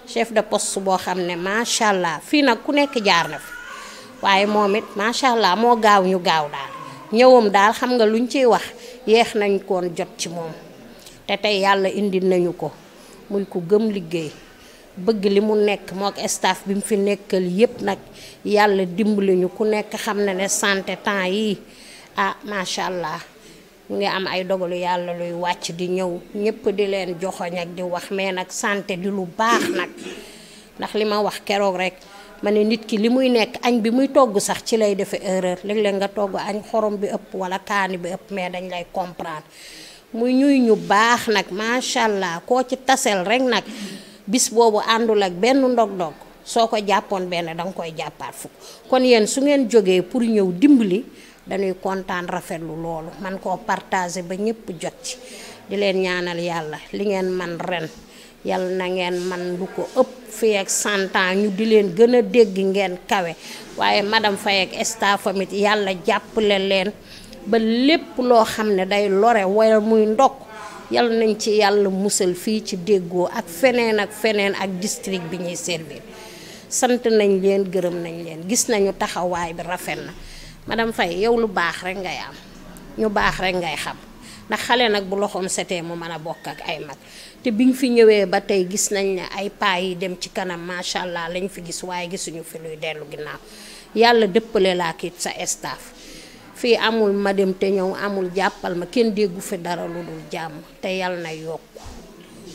chef de poste boo xam ne macha allah fii nag ku nekk jaar na fi waaye moom it macha allah moo gaaw ñu gaaw daal ñëwam daal xam nga luñ ciy wax yeex nañ koon jot ci moom. te tey yàlla indi nañu ko muy ku gëm liggéey bëgg li mu nekk mook staff bi mu fi nekkal yépp nag yàlla dimbali ñu ku nekk xam na ne santé temps yi macha allah mu ngi am ay dogalu yàlla luy wàcc di ñëw ñëpp di leen joxoñ ak di wax mais nag santé di lu baax nag ndax li ma wax keroog rek ma ne nit ki li muy nekk añ bi muy togg sax ci lay defee erreur léeg-léeg nga togg añ xorom bi ëpp wala kaani bi ëpp mais dañ lay comprendre muy ñuy ñu baax nag macha allah koo ci tasel rek nag bis boobu àndul ak benn ndog-ndog soo ko jàppoon benn danga koy jàppaat fukk kon yéen su ngeen jógee pour ñëw dimbali dañuy kontaan rafetlu loolu man koo partager ba ñëpp jot ci di leen ñaanal yàlla li ngeen man ren yàlla na ngeen man lu ko ëpp fii ak 100 ans ñu di leen gën a dégg ngeen kawe waaye madame Faye ak staffam it yàlla jàppale leen ba lépp loo xam ne day lore wala muy ndokk yàlla nañ ci yàlla musal fii ci déggoo ak feneen ak district bi ñuy servir sant nañ leen gërëm nañ leen gis nañu taxawaay bi rafet na madame Faye yow lu baax rek ngay am ñu baax rek ngay xam ndax xale nag bu loxoom setee mu mën a bokk ak ay mag te bi nga fi ñëwee ba tey gis nañ ne ay paa yi dem ci kanam macha allah lañ fi gis waaye gisuñu fi luy dellu ginnaaw yàlla dëppale laa kit sa staff fii amul ma dem te ñëw amul jàppal ma kenn déggu fi dara lu dul jàmm te yàlla na yokk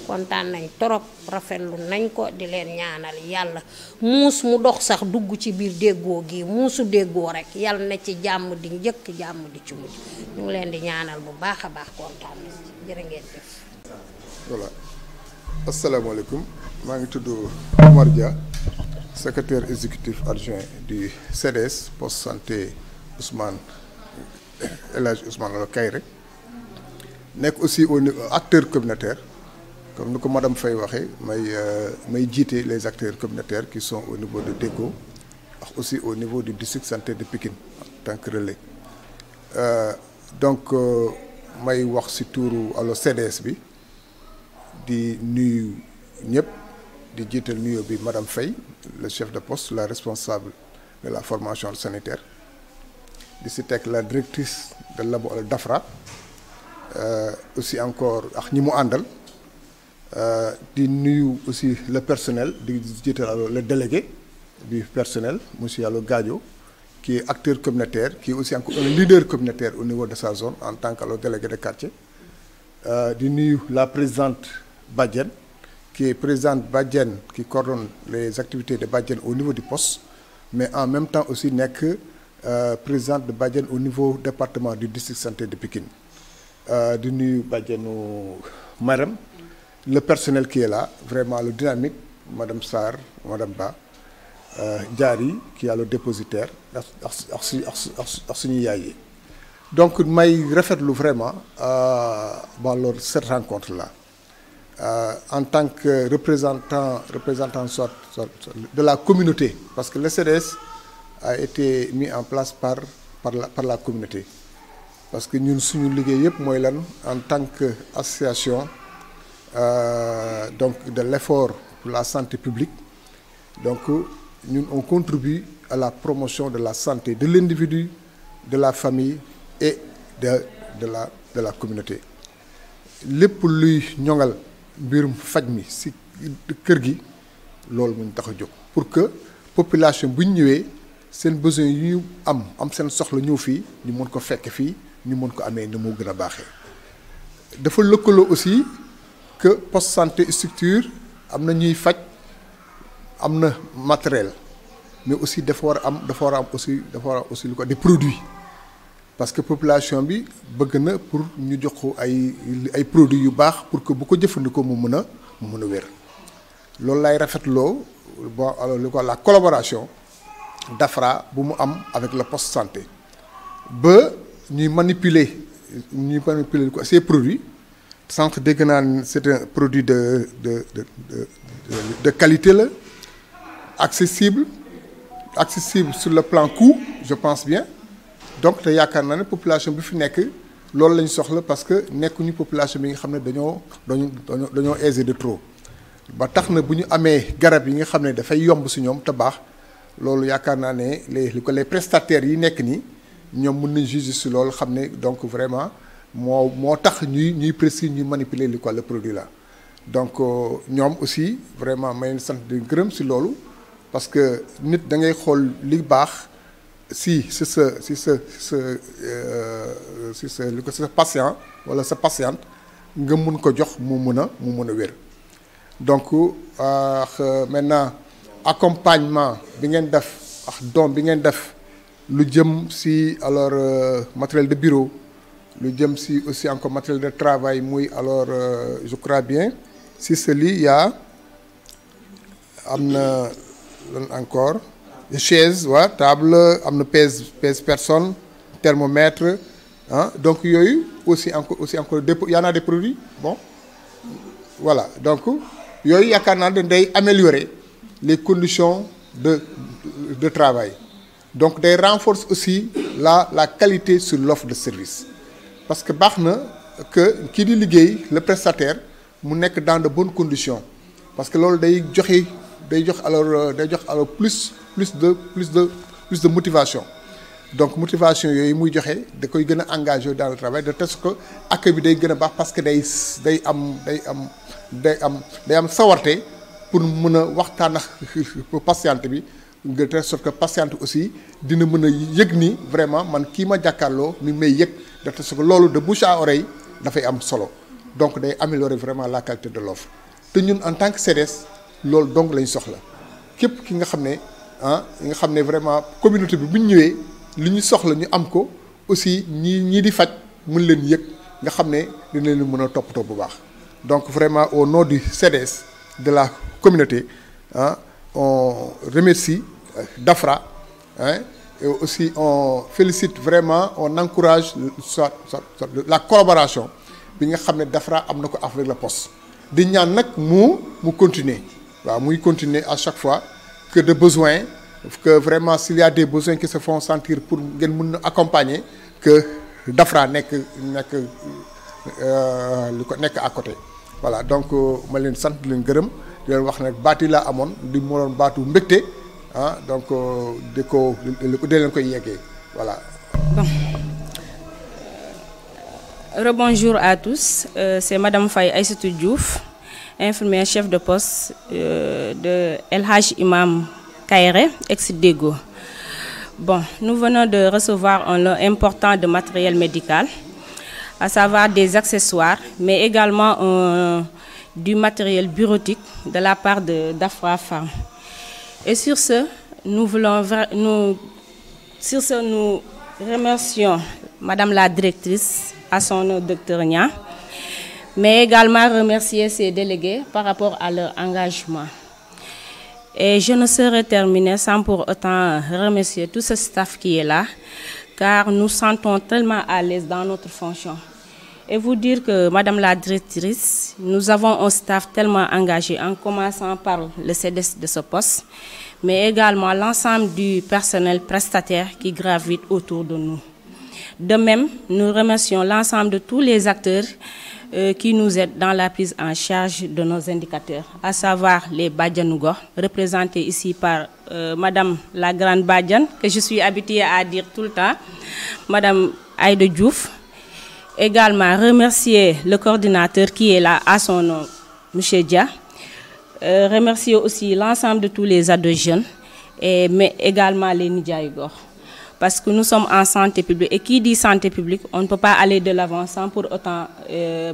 kontaan nañ torop rafetlu nañ ko di leen ñaanal yàlla muus mu dox sax dugg ci biir déggoo gi muusu déggoo rek yàlla na ci jàmm di njëkk jàmm di ci mujj ñu ngi leen di ñaanal bu baax a baax kontaan nañ jërë ngeen def. voilà asalaamaaleykum maa ngi tudd Omar Dia secrétaire exécutif adjoint du CDS poste santé Ousmane El Hadj Ousmane Kairé nekk aussi au niveau acteur communautaire comme ni ko madame Faye waxee may jiite les acteurs communautaires qui sont au niveau de Deggo ak aussi au niveau du district santé de Pikine en tant que relais donc may wax ci tuuru alors CDS bi di nuyu ñëpp di jiital nuyoo bi madame Faye le chef de poste la responsable de la formation sanitaire di ci teg la directrice de labo DAFRA aussi encore ak ñi mu àndal di nuyu aussi le personnel di jiital alors le délégué du personnel monsieur Allo Gadio qui est acteur communautaire qui est aussi encore un leader communautaire au niveau de sa zone en tant que délégué de quartier di nuyu la présidente Badiane qui est présidente Badiane qui coordonne les activités de Badiane au niveau du poste mais en même temps aussi nekk présidente de Badiane au niveau département du district santé de Pikine di nuyu Badiane Maram le personnel qui est là vraiment le dynamique madame Sarr madame Ba Diary qui est le dépositaire ak suñu yaay yi donc may rafetlu vraiment cette rencontre là en tant que représentant soit de la communauté parce que le CDS a été mis en place par la communauté parce que ñun suñu liggéey yëpp mooy lan en tant que association donc de l'effort pour la santé publique donc ñun on contribue à la promotion de la santé de l'individu de la famille et de la communauté lépp luy ñoŋal mbirum faj mi ci kër gi loolu mu tax a jóg pour que population bu ñu ñëwee seen besoin yu am seen soxla ñëw fii ñu mën ko fekk fii ñu mën ko amee ni moo gën a baaxee dafa lëkkaloo aussi que poste santé structure am na ñuy faj am na matériel mais aussi dafa war a am aussi lu ko des produits parce que population bi bëgg na pour ñu jox ko ay produits yu baax pour que bu ko jëfandikoo mu mën a wér loolu lay rafetloo bon alors li ko la collaboration DAFRA bu mu am avec le poste santé ba ñuy manipuler ko ces produits sànq dégg naa c'est un produit de qualité la accessible sur le plan coût je pense bien donc te yaakaar naa ne population bi fi nekk loolu lañ soxla parce que nekkuñu population bi nga xam ne dañoo aisé de trop ba tax na bu ñu amee garab yi nga xam ne dafay yomb si ñoom te baax loolu yaakaar naa ne les prestataires yi nekk nii ñoom mën nañ juger si loolu xam ne donc vraiment moo tax ñuy précis ñuy manipuler le produit là donc ñoom aussi vraiment may leen sant di gërëm si loolu parce que nit da ngay xool li baax si sa patient wala sa patiente nga mun ko jox mu mun a wér donc maintenant accompagnement bi ngeen def ak don bi ngeen def lu jëm si alors matériel de bureau lu jëm si aussi encore matériel de travail muy alors je crois bien si celi y a am na lan encore chaise table am na pèse personne thermomètre donc yooyu aussi encore y en a des produits bon voilà donc yooyu yaakaar naa dañ day améliorer les conditions de travail donc day renforce aussi la qualité sur l'offre de service parce que baax na que kii di liggéey le prestataire mu nekk dans de bonnes conditions parce que loolu day jox alors plus de motivation donc motivation yooyu muy joxe da koy gën a engagé dans le travail de telle sorte que accueil bi day gën a baax parce que day am sawarte pour mën a waxtaan ak patiente bi de telle sorte que patiente aussi dina mën a yëg ni vraiment man kii ma jàkkaarloo mi may yëg de telle sorte que loolu de bouche à oreille dafay am solo donc day améliorer vraiment la qualité de l'offre te ñun en tant que CDS loolu donc lañ soxla képp ki nga xam ne vraiment communauté bi bu ñu ñëwee li ñu soxla ñu am ko aussi ñii di faj mën leen yëg nga xam ne dina leen mën a toppatoo bu baax donc vraiment au nom du CDS de la communauté on remercie DAFRA, hein, et aussi on félicite vraiment, on encourage la collaboration bi nga xam ne DAFRA am na ko avec la Poste di ñaan nag mu continuer waaw muy continuer à chaque fois que de besoin, que vraiment s'il y a des besoins qui se font sentir pour ngeen mën a accompagner, que DAFRA nekk à côté. Voilà, donc ma leen sant leen gërëm di leen wax nag baati laa amoon di moo doon baatu mbégte ah, donc di leen koy yeggee voilà. Bon. Rebonjour à tous, c'est Madame Faye Aïssatou Diouf, infirmière chef de poste de El Hadj Imam Kairé, ex-Dego. Bon, nous venons de recevoir un lot important de matériel médical, à savoir des accessoires, mais également du matériel bureautique de la part de DAFRA Pharma. Et sur ce, nous remercions Madame la directrice, à son nom, Dr Nia, mais également remercier ses délégués par rapport à leur engagement. Et je ne saurais terminer sans pour autant remercier tout ce staff qui est là, car nous sentons tellement à l'aise dans notre fonction. Et vous dire que, Madame la directrice, nous avons un staff tellement engagé, en commençant par le CDS de ce poste, mais également l'ensemble du personnel prestataire qui gravite autour de nous. De même, nous remercions l'ensemble de tous les acteurs qui nous aident dans la prise en charge de nos indicateurs, à savoir les Badjanougo, représentés ici par Madame la Grande Badjan, que je suis habituée à dire tout le temps, Madame Aïda Diouf. Également, remercier le coordinateur qui est là à son nom, M. Dia. Remercier aussi l'ensemble de tous les ados jeunes, mais également les Nidjaïgor. Parce que nous sommes en santé publique. Et qui dit santé publique, on ne peut pas aller de l'avant sans pour autant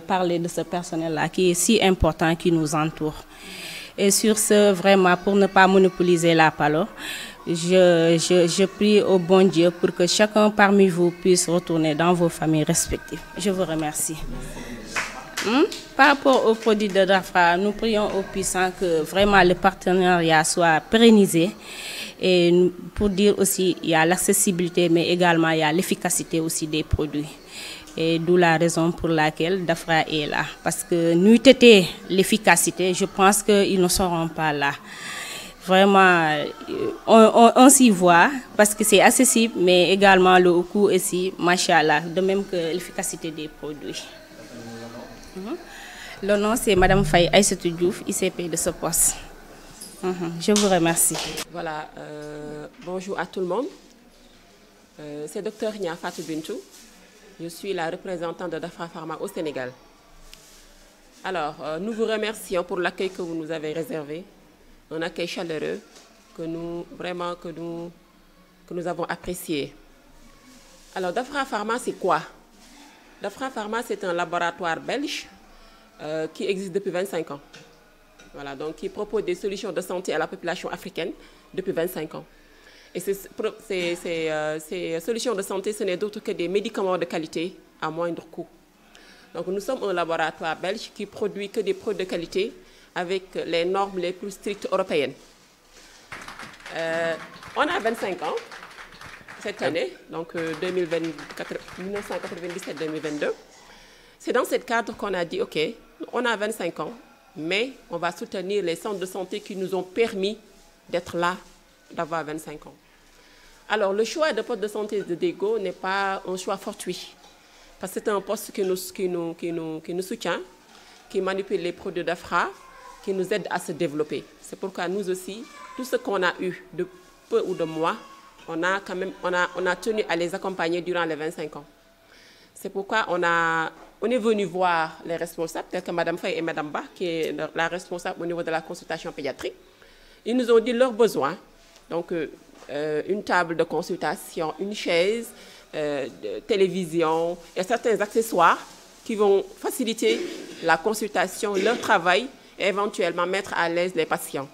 parler de ce personnel-là qui est si important, qui nous entoure. Et sur ce, vraiment, pour ne pas monopoliser la parole, je prie au bon Dieu pour que chacun parmi vous puisse retourner dans vos familles respectives. Je vous remercie. Par rapport aux produits de DAFRA, nous prions au puissant que vraiment le partenariat soit pérennisé. Et pour dire aussi, il y a l'accessibilité, mais également il y a l'efficacité aussi des produits. Et d'où la raison pour laquelle DAFRA est là. Parce que nous été l'efficacité, je pense qu'ils ne seront pas là. Vraiment, on s'y voit parce que c'est accessible, mais également le coût aussi, machallah, de même que l'efficacité des produits. Le nom, c'est Madame Faye Aïssatou Diouf, ICP de ce poste. Je vous remercie. Voilà, bonjour à tout le monde. C'est Dr Nia Fatou Bintou. Je suis la représentante de DAFRA Pharma au Sénégal. Alors, nous vous remercions pour l'accueil que vous nous avez réservé. Un accueil chaleureux que nous avons apprécié. Alors, DAFRA Pharma, c'est quoi? DAFRA Pharma, c'est un laboratoire belge qui existe depuis 25 ans. Voilà, donc qui propose des solutions de santé à la population africaine depuis 25 ans. Et ces solutions de santé, ce n'est d'autre que des médicaments de qualité à moindre coût. Donc nous sommes un laboratoire belge qui produit que des produits de qualité avec les normes les plus strictes européennes. On a 25 ans cette année, donc 1997-2022. C'est dans ce cadre qu'on a dit, OK, on a 25 ans, mais on va soutenir les centres de santé qui nous ont permis d'être là, d'avoir 25 ans. Alors, le choix de poste de santé de Dego n'est pas un choix fortuit, parce que c'est un poste qui nous soutient, qui manipule les produits DAFRA, qui nous aide à se développer. C'est pourquoi nous aussi, tout ce qu'on a eu de peu ou de mois, on a tenu à les accompagner durant les 25 ans. C'est pourquoi on est venu voir les responsables, tels que Mme Faye et Mme Ba, qui est la responsable au niveau de la consultation pédiatrique. Ils nous ont dit leurs besoins. Donc, une table de consultation, une chaise, télévision et certains accessoires qui vont faciliter la consultation, leur travail et éventuellement mettre à l'aise les patients.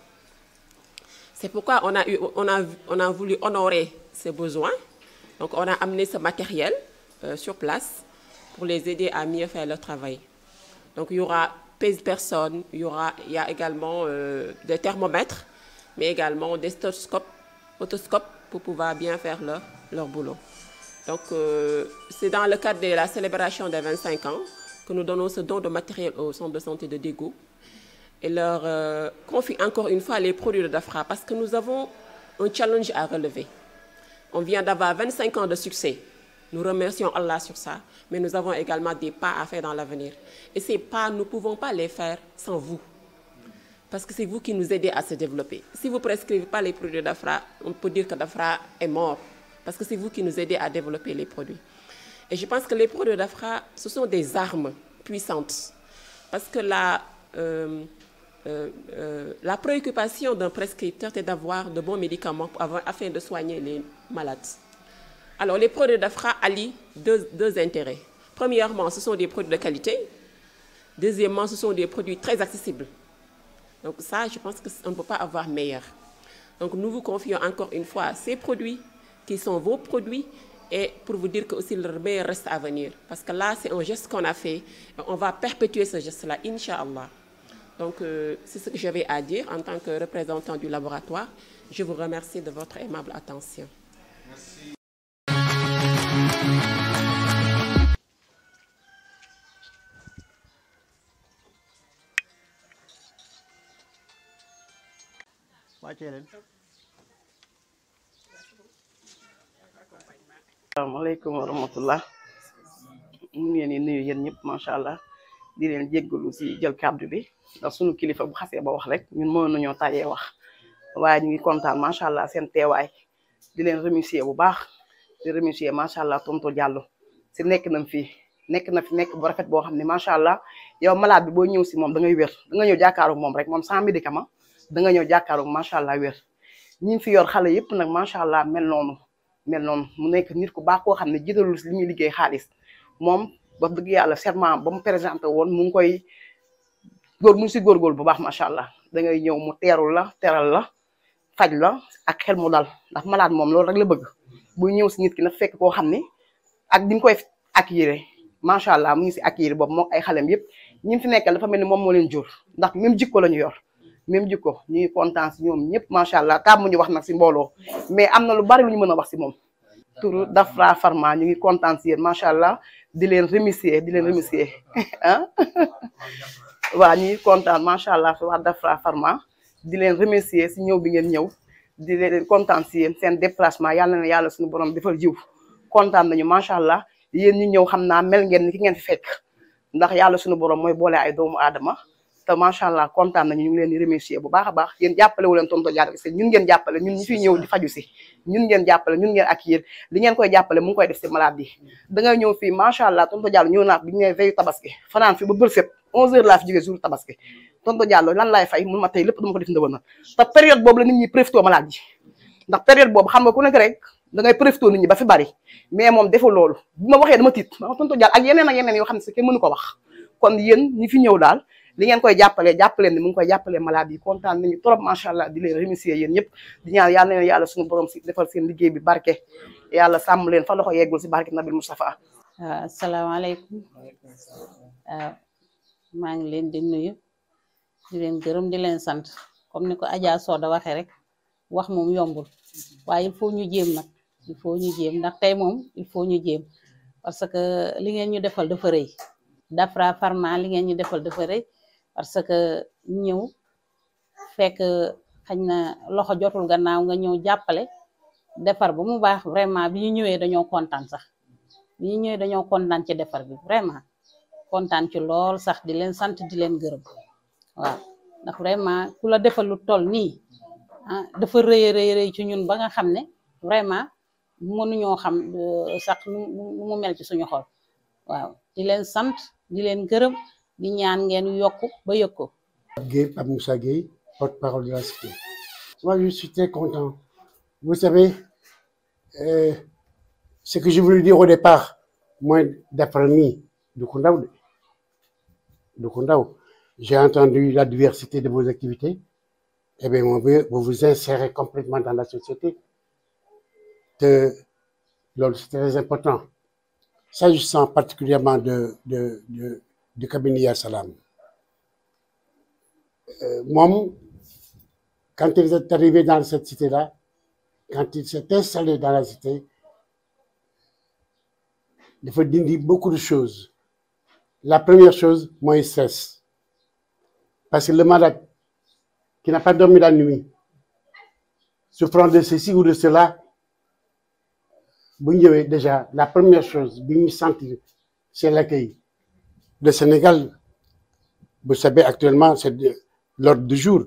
C'est pourquoi on a voulu honorer ces besoins. Donc, on a amené ce matériel sur place pour les aider à mieux faire leur travail. Donc, il y aura pèse-personne, il y a également des thermomètres mais également des otoscopes pour pouvoir bien faire leur boulot. Donc, c'est dans le cadre de la célébration des 25 ans que nous donnons ce don de matériel au centre de santé de Dégou et leur confie encore une fois les produits de DAFRA parce que nous avons un challenge à relever. On vient d'avoir 25 ans de succès. Nous remercions Allah sur ça, mais nous avons également des pas à faire dans l'avenir. Et ces pas, nous ne pouvons pas les faire sans vous. Parce que c'est vous qui nous aidez à se développer. Si vous ne prescrivez pas les produits de DAFRA, on peut dire que DAFRA est mort. Parce que c'est vous qui nous aidez à développer les produits. Et je pense que les produits de DAFRA, ce sont des armes puissantes. Parce que la préoccupation d'un prescripteur, c'est d'avoir de bons médicaments afin de soigner les malades. Alors, les produits DAFRA allient deux intérêts. Premièrement, ce sont des produits de qualité. Deuxièmement, ce sont des produits très accessibles. Donc ça, je pense qu'on ne peut pas avoir meilleur. Donc nous vous confions encore une fois ces produits qui sont vos produits et pour vous dire que aussi le meilleur reste à venir. Parce que là, c'est un geste qu'on a fait. Et on va perpétuer ce geste-là, Inch'Allah. Donc c'est ce que j'avais à dire en tant que représentant du laboratoire. Je vous remercie de votre aimable attention. Merci. Assalamualaikum warahmatullah. Ñu ngi leen di nuyu yéen ñëpp macha allah di leen jéggalu si jël kàddu bi ndax sunu kilifa bu xasee ba wax rek ñun mën nañoo tàyyee wax waaye ñu ngi kontaan macha allah seen teewaay di leen remercier bu baax di remercier macha allah tonto Diallo si nekk na fi nekk bu rafet boo xam ne macha allah yow malade bi boo ñëw si moom da ngay wér da nga ñëw jàkkaaroog moom rek moom sans médicament da nga ñëw jàkkaaroog macha allah wér ñi fi yor xale yëpp nag macha allah mel noonu mu nekk nit ku baax koo xam ne jiitalul li ñuy liggéey xaalis moom ba dëgg yàlla serment ba mu présenté woon mu ngi koy mu si góorgóorlu bu baax macha allah da ngay ñëw mu teerul la teral la faj la ak xel mu dal ndax malade moom loolu rek la bëgg buy ñëw si nit ki na fekk koo xam ne ak di nga koy accueillir macha allah mu ngi si accueillir boobu moom ay xalem yëpp ñi fi nekkal dafa mel ni moom moo leen jur ndax même jikko la ñu yor même jikko ñuy kontaan si ñoom ñëpp macha allah tàmm ñu wax nag si mbooloo mais am na lu bari lu ñu mën a wax si moom. turu DAFRA Pharma ñu ngi kontaan si yéen macha allah di leen remercier ah waaw ñu ngi kontaan macha allah si waa DAFRA Pharma di leen remercier si ñëw bi ngeen ñëw di leen kontaan si yéen seen déplacement yàlla na yàlla suñu borom defal jiw kontaan nañu macha allah yéen ñi ñëw xam naa mel ngeen ni ki ngeen fi fekk ndax yàlla suñu borom mooy boole ay doomu aadama. te macha allah kontaan nañu ñu ngi leen di remercier bu baax a baax yéen jàppale wu leen tonton Diallo kese ñun ngeen jàppale ñun ñi fiy ñëw di faju si ñun ngeen jàppale ñun ngeen accueillir li ngeen koy jàppale mu ngi koy def si malade yi da ngay ñëw fii macha allah tonton Diallo ñëw naa bi ñu ne veillu tabaski fanaan fi ba bër set 11h laa fi jógee jour tabaski tonton Diallo lan laay fay mun ma tey lépp dama ko def ndëwënal te période boobu la nit ñi profité malade yi ndax période boobu xam nga ku nekk rek da ngay profité nit ñi ba fi bari mais moom deful loolu bu ma waxee dama tiit ma tonton Diallo ak yeneen yoo xam ne si kenn mënu ko wax kon yéen ñi fi ñëw daal li ngeen koy jàppalee ni mu ngi koy jàppalee malade yi kontaan nañu trop macha allah di leen remercier yéen ñëpp di ñaan yàlla na yàlla suñu borom si defal seen liggéey bi barke yàlla sàmm leen fa loxo yeggul si barke Nabil Moustapha. waaw asalaamaaleykum waaw maa ngi leen di nuyu di leen gërëm di leen sant comme ni ko Adja Soda waxee rek wax moom yombul waaye il faut ñu jéem nag il faut ñu jéem ndax tey moom il faut ñu jéem parce que li ngeen ñu defal dafa rëy DAFRA Pharma li ngeen ñu defal dafa rëy. parce que ñëw fekk xañ na loxo jotul gannaaw nga ñëw jàppale defar ba mu baax vraiment bi ñu ñëwee dañoo kontaan sax bi ñu ñëwee dañoo kontaan ci defar bi vraiment kontaan ci lool sax di leen sant di leen gërëm waaw ndax vraiment ku la defal lu toll nii ah dafa rëy ci ñun ba nga xam ne vraiment mënuñoo xam sax nu mu mel ci suñu xol waaw di leen sant di leen gërëm di ñaan ngeen yokku ba yokku. Pape Moussa Gueye, porte-parole de la cité. Moi, je suis très content. Vous savez, ce que je voulais dire au départ, moi, d'après de Koundaou, j'ai entendu la diversité de vos activités. Eh bien, vous vous insérez complètement dans la société. C'est très important. S'agissant particulièrement du cabinet Ya Salam. Moi, quand il est arrivé dans cette cité-là, quand il s'est installé dans la cité, il faut dire beaucoup de choses. La première chose, moi, il stress. Parce que le malade qui n'a pas dormi la nuit, souffrant de ceci ou de cela, déjà, la première chose, c'est l'accueil. Le Sénégal, vous savez, actuellement, c'est l'ordre du jour.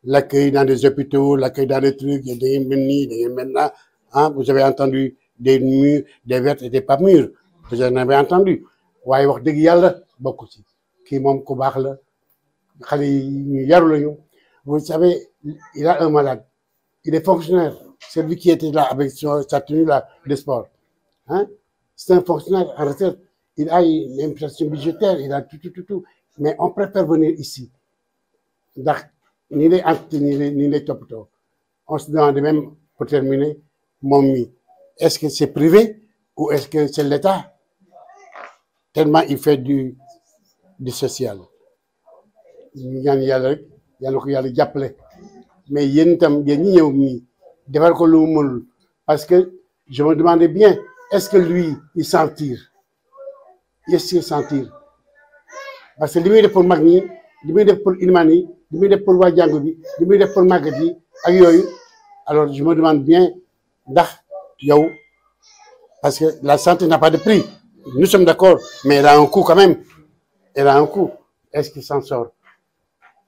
L'accueil dans des hôpitaux, l'accueil dans des trucs, hein, vous avez entendu des murs, des vertes et des pas mûrs. Vous en avez entendu. Waaye wax dëgg yàlla bokku ci kii moom ku baax la xale yi ñu yaru lañu. Vous savez, il a un malade, il est fonctionnaire, c'est lui qui était là avec sa tenue là de sport, hein? C'est un fonctionnaire en retraite, il a une impression budgétaire, il a tout, mais on préfère venir ici ndax ni lay entretien ni lay toppatoo. On se demande même pour terminer moom mi est-ce que c'est privé ou est-ce que c'est l'État? Tellement il fait du social. ñu ñaan yàlla rek yàlla ko yàlla jàppale mais yéen itam yéen ñi ñëw nii defal ko lu mu mënul parce que je me demandais bien est-ce que lui il s'en tire est-ce qu'il s'en tire parce que li muy def pour mag ñi li muy def pour ilman yi li muy def pour waa jàngu bi li muy def pour màggat yi ak yooyu alors je me demande bien ndax yow parce que la santé n'a pas de prix. Nous sommes d'accord, mais elle a un coût quand même. Elle a un coût. Est-ce qu'il s'en sort?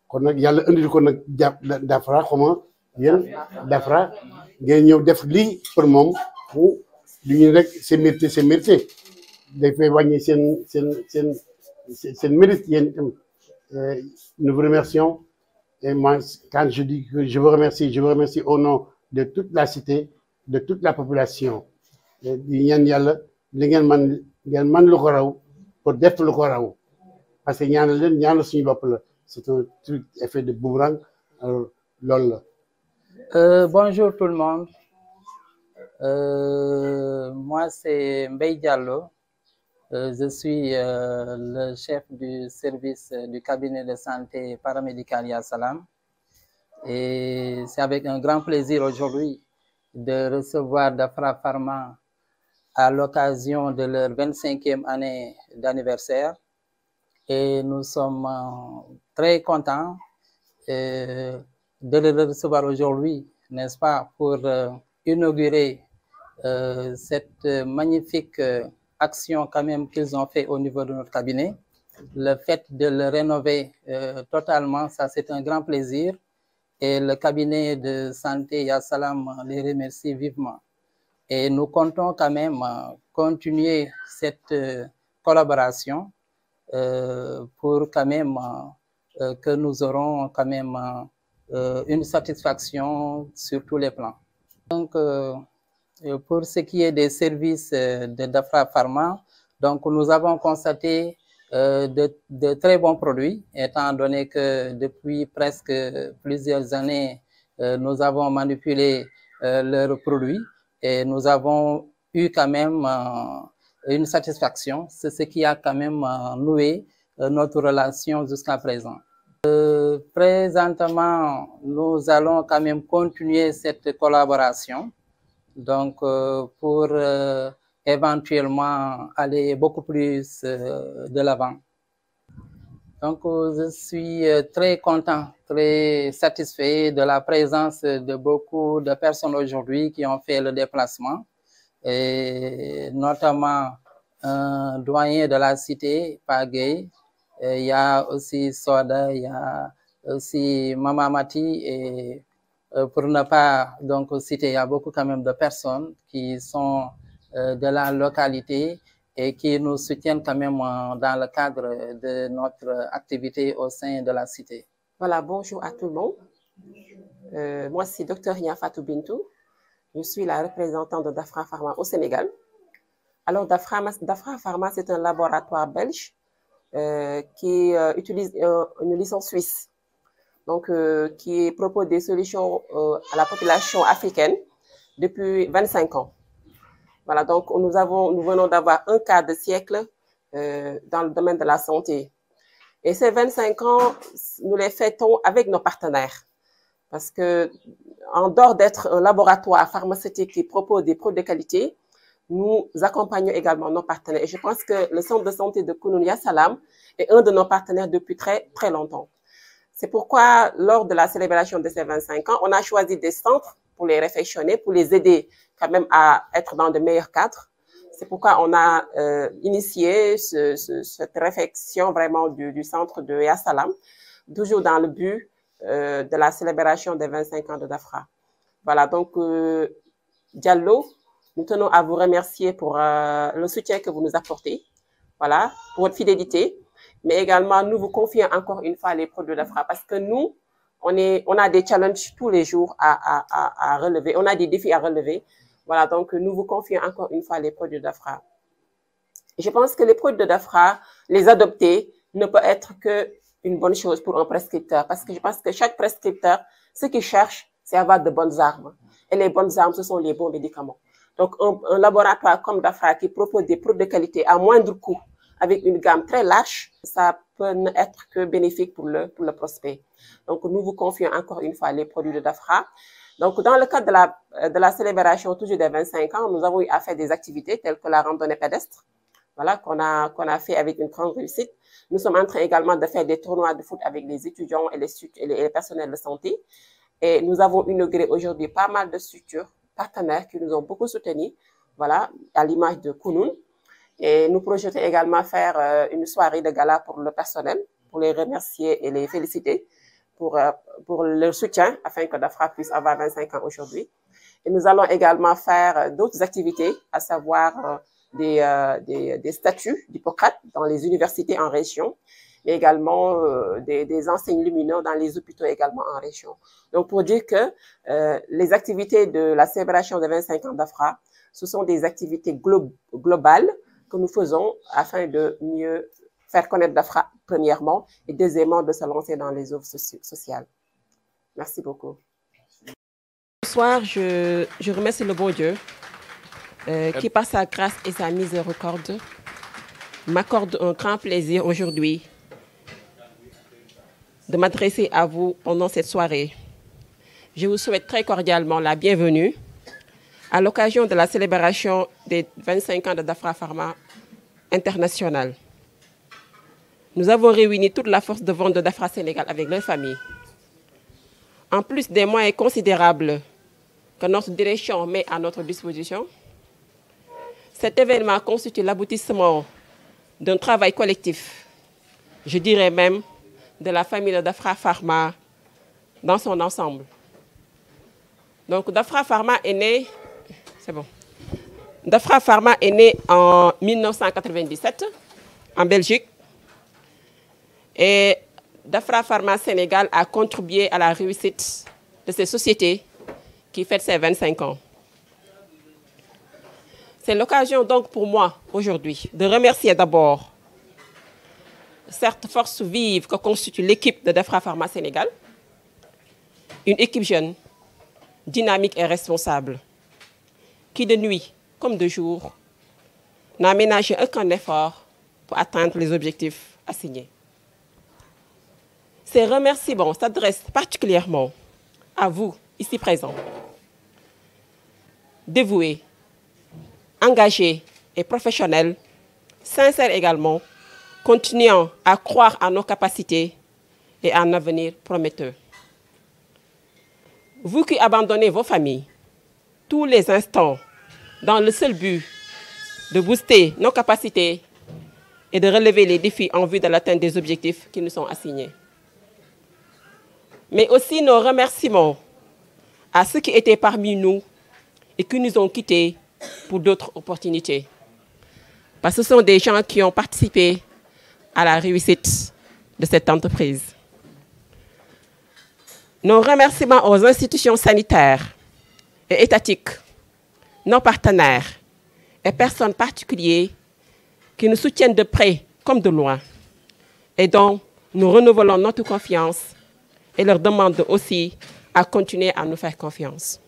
Kon nag yàlla indil ko nag Dafra comment yéen Dafra ngeen ñëw def lii pour moom mu du ñu rek c'est mérité dafay wàññi seen mérite yéen itam. Nous vous remercions et moi quand je dis que je vous remercie au nom de toute la cité, de toute la population. Di ñaan yàlla li ngeen man lu ko raw pour def lu ko raw parce que ñaanal leen ñaanal suñu bopp la c'est un truc effet de boomerang alors loolu la. Bonjour tout le monde. Moi c'est Mbaye Diallo. Je suis le chef du service du cabinet de santé paramédical Ya Salam et c'est avec un grand plaisir aujourd'hui de recevoir Dafra Pharma à l'occasion de leur 25e année d'anniversaire et nous sommes très contents de le recevoir aujourd'hui, n'est-ce pas, pour inaugurer cette magnifique action quand même qu'ils ont fait au niveau de notre cabinet. Le fait de le rénover totalement, ça c'est un grand plaisir et le cabinet de santé Ya Salam les remercie vivement. Et nous comptons quand même continuer cette collaboration pour quand même que nous aurons quand même une satisfaction sur tous les plans. Donc, pour ce qui est des services de Dafra Pharma, donc nous avons constaté de très bons produits, étant donné que depuis presque plusieurs années, nous avons manipulé leurs produits. Et nous avons eu quand même une satisfaction. C'est ce qui a quand même noué notre relation jusqu'à présent. Présentement, nous allons quand même continuer cette collaboration. Donc, pour éventuellement aller beaucoup plus de l'avant. Donc, je suis très content, très satisfait de la présence de beaucoup de personnes aujourd'hui qui ont fait le déplacement, et notamment un doyen de la cité, Pagay. Il y a aussi Soda, il y a aussi Mama Mati, et pour ne pas donc citer, il y a beaucoup quand même de personnes qui sont de la localité et qui nous soutiennent quand même dans le cadre de notre activité au sein de la cité. Voilà, bonjour à tout le monde. Moi, c'est Dr Nia Fatou Bintou. Je suis la représentante de Dafra Pharma au Sénégal. Alors, Dafra Pharma, c'est un laboratoire belge qui utilise une licence suisse, donc qui propose des solutions à la population africaine depuis 25 ans. Voilà, donc nous venons d'avoir un quart de siècle dans le domaine de la santé. Et ces 25 ans, nous les fêtons avec nos partenaires. Parce que, en dehors d'être un laboratoire pharmaceutique qui propose des produits de qualité, nous accompagnons également nos partenaires. Et je pense que le centre de santé de Kounoune Ya Salam est un de nos partenaires depuis très, très longtemps. C'est pourquoi, lors de la célébration de ces 25 ans, on a choisi des centres pour les réfectionner, pour les aider quand même à être dans de meilleurs cadres. C'est pourquoi on a initié cette réflexion vraiment du centre de Ya Salam, toujours dans le but de la célébration des 25 ans de DAFRA. Voilà, donc Diallo, nous tenons à vous remercier pour le soutien que vous nous apportez, voilà, pour votre fidélité, mais également nous vous confions encore une fois les produits de DAFRA parce que nous, on a des challenges tous les jours à relever, on a des défis à relever. Voilà, donc nous vous confions encore une fois les produits de DAFRA. Je pense que les produits de DAFRA, les adopter, ne peut être qu'une bonne chose pour un prescripteur. Parce que je pense que chaque prescripteur, ce qu'il cherche, c'est avoir de bonnes armes. Et les bonnes armes, ce sont les bons médicaments. Donc un laboratoire comme DAFRA qui propose des produits de qualité à moindre coût, avec une gamme très large, ça peut n'être que bénéfique pour le prospect. Donc nous vous confions encore une fois les produits de DAFRA. Donc, dans le cadre de la célébration toujours des 25 ans, nous avons eu à faire des activités telles que la randonnée pédestre, voilà, qu'on a fait avec une grande réussite. Nous sommes en train également de faire des tournois de foot avec les étudiants et les personnels de santé. Et nous avons inauguré aujourd'hui pas mal de structures partenaires qui nous ont beaucoup soutenus, voilà, à l'image de Kounoune. Et nous projetons également faire une soirée de gala pour le personnel, pour les remercier et les féliciter pour leur soutien afin que DAFRA puisse avoir 25 ans aujourd'hui. Et nous allons également faire d'autres activités, à savoir des statues d'Hippocrate dans les universités en région, mais également des enseignes lumineuses dans les hôpitaux également en région. Donc pour dire que les activités de la célébration des 25 ans DAFRA, ce sont des activités globales que nous faisons afin de mieux faire connaître DAFRA premièrement et deuxièmement de se lancer dans les œuvres sociales. Merci beaucoup. Bonsoir, je remercie le bon Dieu qui par sa grâce et sa miséricorde m'accorde un grand plaisir aujourd'hui de m'adresser à vous pendant cette soirée. Je vous souhaite très cordialement la bienvenue à l'occasion de la célébration des 25 ans de DAFRA Pharma International. Nous avons réuni toute la force de vente de DAFRA Sénégal avec leurs familles. En plus des moyens considérables que notre direction met à notre disposition, cet événement constitue l'aboutissement d'un travail collectif, je dirais même de la famille de DAFRA Pharma dans son ensemble. Donc DAFRA Pharma est né, DAFRA Pharma est né en 1997 en Belgique. Et DAFRA Pharma Sénégal a contribué à la réussite de ces sociétés qui fêtent ses 25 ans. C'est l'occasion donc pour moi aujourd'hui de remercier d'abord cette force vive que constitue l'équipe de DAFRA Pharma Sénégal, une équipe jeune, dynamique et responsable, qui de nuit comme de jour n'a ménagé aucun effort pour atteindre les objectifs assignés. Ces remerciements s'adressent particulièrement à vous, ici présents, dévoués, engagés et professionnels, sincères également, continuant à croire à nos capacités et à un avenir prometteur. Vous qui abandonnez vos familles tous les instants dans le seul but de booster nos capacités et de relever les défis en vue de l'atteinte des objectifs qui nous sont assignés. Mais aussi nos remerciements à ceux qui étaient parmi nous et qui nous ont quittés pour d'autres opportunités. Parce que ce sont des gens qui ont participé à la réussite de cette entreprise. Nos remerciements aux institutions sanitaires et étatiques, nos partenaires et personnes particulières qui nous soutiennent de près comme de loin et dont nous renouvelons notre confiance et leur demandons aussi à continuer à nous faire confiance.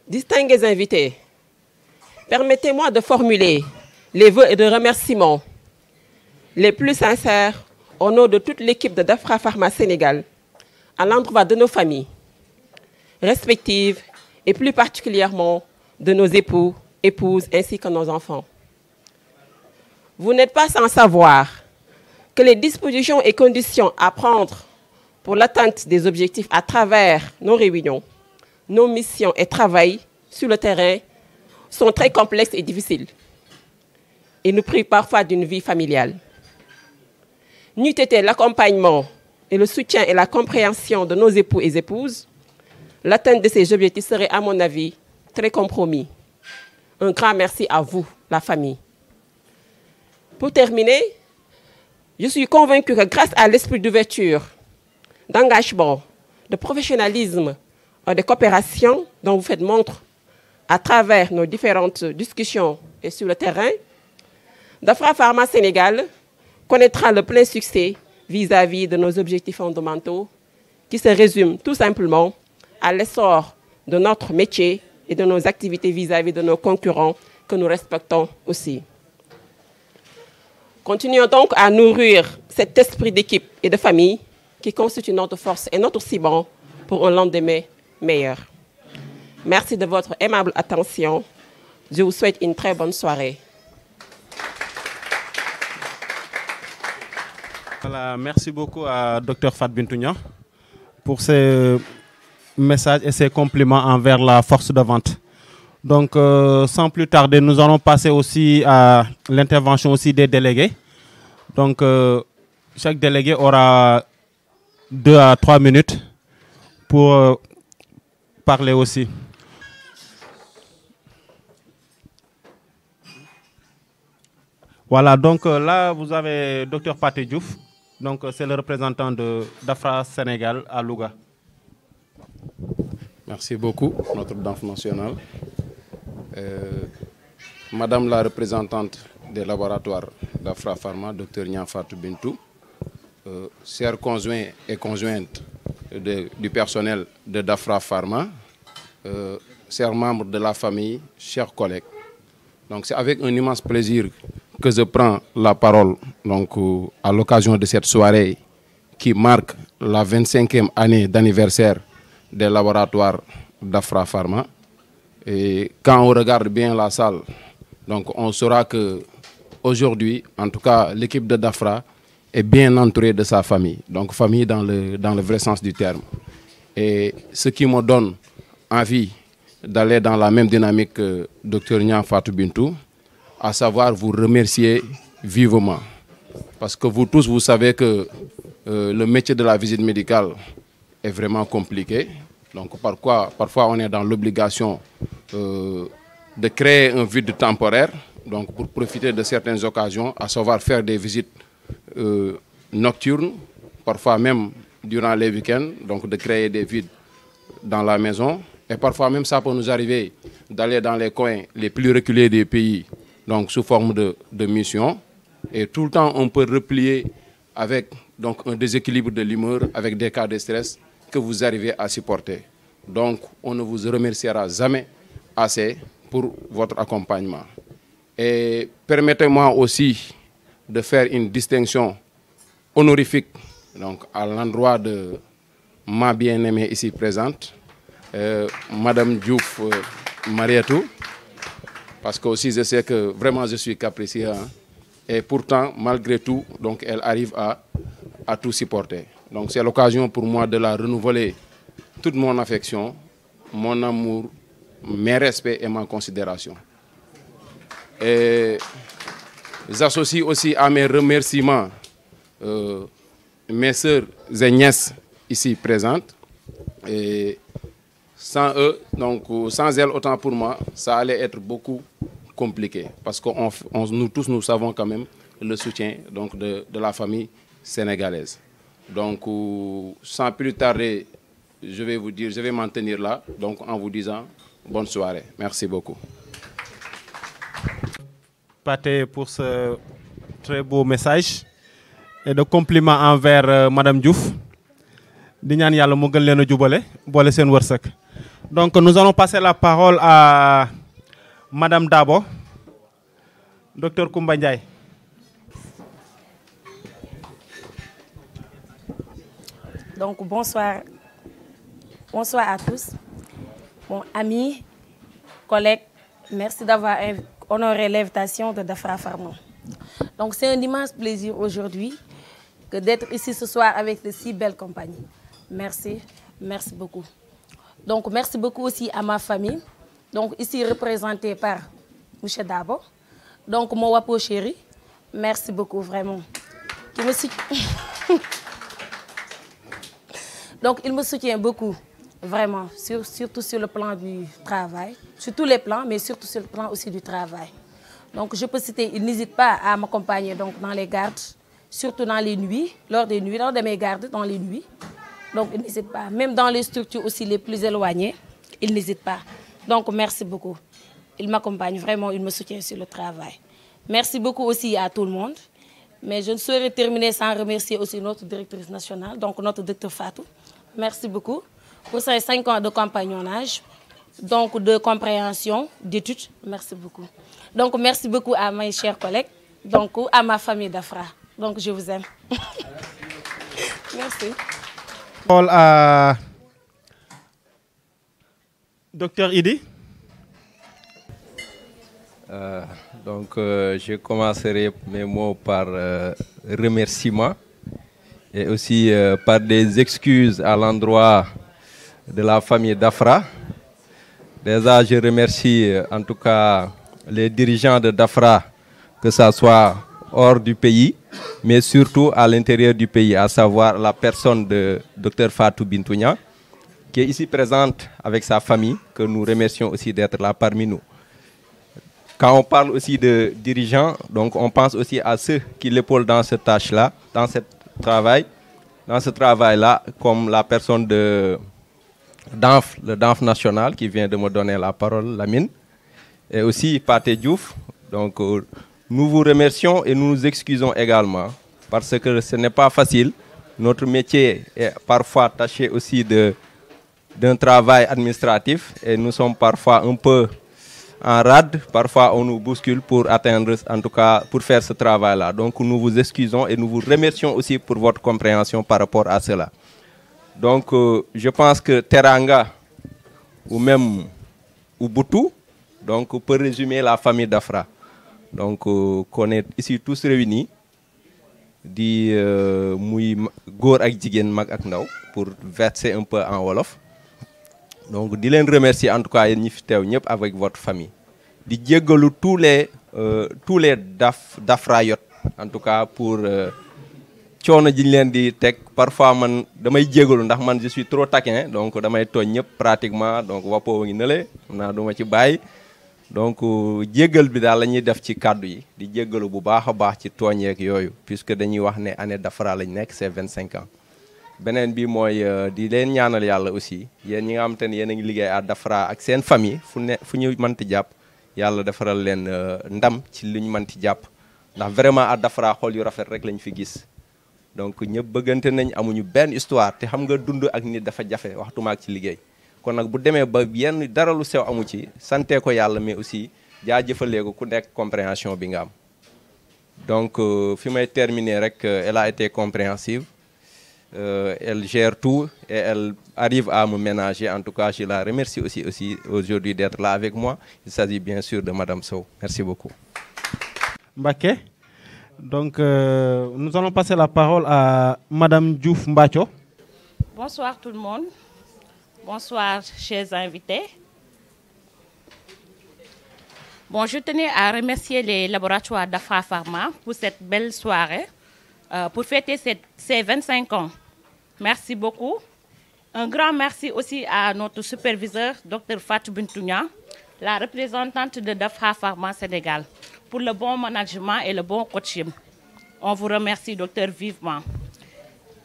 Distingués invités, permettez-moi de formuler les vœux et de remerciements les plus sincères au nom de toute l'équipe de DAFRA Pharma Sénégal, à l'endroit de nos familles respectives et plus particulièrement de nos époux, épouses ainsi que nos enfants. Vous n'êtes pas sans savoir que les dispositions et conditions à prendre pour l'atteinte des objectifs à travers nos réunions, nos missions et travail sur le terrain sont très complexes et difficiles et nous privent parfois d'une vie familiale. N'eût été l'accompagnement et le soutien et la compréhension de nos époux et épouses, l'atteinte de ces objectifs serait, à mon avis, très compromis. Un grand merci à vous, la famille. Pour terminer, je suis convaincue que grâce à l'esprit d'ouverture, d'engagement, de professionnalisme et de coopération dont vous faites montre à travers nos différentes discussions et sur le terrain, Dafra Pharma Sénégal connaîtra le plein succès vis-à-vis de nos objectifs fondamentaux qui se résument tout simplement à l'essor de notre métier et de nos activités vis-à-vis de nos concurrents que nous respectons aussi. Continuons donc à nourrir cet esprit d'équipe et de famille qui constitue notre force et notre ciment pour un lendemain meilleur. Merci de votre aimable attention. Je vous souhaite une très bonne soirée. Voilà, merci beaucoup à Dr Fatou Bintou Niang pour ces messages et ces compliments envers la force de vente. Donc, sans plus tarder, nous allons passer aussi à l'intervention aussi des délégués. Donc, chaque délégué aura 2 à 3 minutes pour parler aussi. Voilà, donc là, vous avez Dr Pathé Diouf. Donc, c'est le représentant de Dafra Sénégal à Louga. Merci beaucoup, notre DAF national. Madame la représentante des laboratoires Dafra Pharma, Dr Niang Fatou Bintou, chers conjoints et conjointes du personnel de Dafra Pharma, chers membres de la famille, chers collègues. Donc, c'est avec un immense plaisir que je prends la parole donc, à l'occasion de cette soirée qui marque la 25e année d'anniversaire des laboratoires Dafra Pharma. Et quand on regarde bien la salle, donc on saura que aujourd'hui, en tout cas, l'équipe de Dafra est bien entourée de sa famille. Donc famille dans le vrai sens du terme. Et ce qui me donne envie d'aller dans la même dynamique que Dr Niang Fatou Bintou, à savoir vous remercier vivement. Parce que vous tous, vous savez que le métier de la visite médicale est vraiment compliqué. Donc parfois on est dans l'obligation de créer un vide temporaire donc pour profiter de certaines occasions, à savoir faire des visites nocturnes, parfois même durant les week-ends, donc de créer des vides dans la maison. Et parfois même ça peut nous arriver d'aller dans les coins les plus reculés des pays, donc sous forme de mission. Et tout le temps on peut replier avec donc, un déséquilibre de l'humeur, avec des cas de stress que vous arrivez à supporter. Donc on ne vous remerciera jamais assez pour votre accompagnement. Et permettez-moi aussi de faire une distinction honorifique donc, à l'endroit de ma bien-aimée ici présente, Madame Diouf Marietou, parce que aussi je sais que vraiment je suis capricieux, hein, et pourtant malgré tout donc, elle arrive à tout supporter. Donc c'est l'occasion pour moi de la renouveler toute mon affection, mon amour, mes respects et ma considération. Et j'associe aussi à mes remerciements mes sœurs et nièces ici présentes. Et sans eux, donc sans elles, autant pour moi, ça allait être beaucoup compliqué. Parce que nous tous, nous savons quand même le soutien donc, de la famille sénégalaise. Donc, sans plus tarder, je vais m'en tenir là, donc en vous disant bonne soirée. Merci beaucoup. Pathé pour ce très beau message et de compliments envers Madame Diouf. Donc nous allons passer la parole à Madame Dabo, Dr Koumba Ndiaye. Donc bonsoir à tous. Bon, amis, collègues, merci d'avoir honoré l'invitation de Dafra Pharma. Donc c'est un immense plaisir aujourd'hui que d'être ici ce soir avec de si belles compagnies. Merci beaucoup. Donc merci beaucoup aussi à ma famille. Donc ici représentée par M. Dabo. Donc mon wapo chéri, merci beaucoup vraiment. Donc il me soutient beaucoup, vraiment, surtout sur le plan du travail, sur tous les plans, mais surtout sur le plan aussi du travail. Donc je peux citer, il n'hésite pas à m'accompagner donc dans les gardes, surtout dans les nuits, lors de mes gardes, dans les nuits. Donc il n'hésite pas, même dans les structures aussi les plus éloignées, il n'hésite pas. Donc merci beaucoup. Il m'accompagne vraiment, il me soutient sur le travail. Merci beaucoup aussi à tout le monde. Mais je ne saurais terminer sans remercier aussi notre directrice nationale, donc notre docteur Fatou. Merci beaucoup pour ces 5 ans de compagnonnage, donc de compréhension, d'études. Merci beaucoup. Donc merci beaucoup à mes chers collègues, donc à ma famille d'Afra. Donc je vous aime. Merci. Parole à Docteur Idi. Je commencerai mes mots par remerciements et aussi par des excuses à l'endroit de la famille Dafra. Déjà, je remercie en tout cas les dirigeants de Dafra, que ce soit hors du pays, mais surtout à l'intérieur du pays, à savoir la personne de Dr Fatou Bintou Niang, qui est ici présente avec sa famille, que nous remercions aussi d'être là parmi nous. Quand on parle aussi de dirigeants, donc on pense aussi à ceux qui l'épaulent dans cette tâche-là, dans ce travail-là, comme la personne de DANF, le DANF national qui vient de me donner la parole, Lamine, et aussi Pathé Diouf. Donc nous vous remercions et nous nous excusons également parce que ce n'est pas facile. Notre métier est parfois taché aussi d'un travail administratif et nous sommes parfois un peu en rade, parfois on nous bouscule pour atteindre, en tout cas pour faire ce travail-là. Donc nous vous excusons et nous vous remercions aussi pour votre compréhension par rapport à cela. Donc je pense que Teranga ou même Ubuntu donc, peut résumer la famille d'Afra. Donc qu'on est ici tous réunis, di muy góor ak jigéen mag ak ndaw pour verser un peu en wolof. Donc di leen remercier en tout cas yéen ñi fi teew ñëpp avec votre famille. Di jéggalu tous les Dafrayot en tout cas pour coono ji ñu leen di teg. Parfois man damay jéggalu ndax man je suis trop taquin, donc damay tooñ ñëpp pratiquement, donc wappoo ngi nële naa duma ci bàyyi. Donc jéggal bi daal la ñuy def ci kàddu yi di jéggalu bu baax a baax ci tooñeek yooyu puisque dañuy wax ne année Dafra lañ nekk c'est 25 ans. Beneen bi mooy di leen ñaanal yàlla aussi yéen ñi nga xamante ne yéen a ngi liggéey à Dafra ak seen famille fu ñu mënti jàpp yàlla defaral leen ndam ci li ñu mënti jàpp ndax vraiment à Dafra xol yu rafet rek lañ fi gis. Donc ñëpp bëggante nañ amuñu benn histoire te xam nga dund ak nit dafa jafe waxtuma ak ci liggéey kon nag bu demee ba yenn dara lu sew amu ci sante ko yàlla mais aussi jaajëfalee ko ku nekk compréhension bi nga am. Donc fi may terminer rek elle a été compréhensive. Elle gère tout et elle arrive à me ménager. En tout cas, je la remercie aussi aujourd'hui d'être là avec moi. Il s'agit bien sûr de Madame Sow. Merci beaucoup. Mbaké. Donc, nous allons passer la parole à Madame Diouf Mbacho. Bonsoir tout le monde. Bonsoir, chers invités. Bon, je tenais à remercier les laboratoires d'Afra Pharma pour cette belle soirée, pour fêter ces 25 ans. Merci beaucoup. Un grand merci aussi à notre superviseur, Dr Fatou Bintou Niang, la représentante de Dafra Pharma Sénégal, pour le bon management et le bon coaching. On vous remercie, docteur, vivement.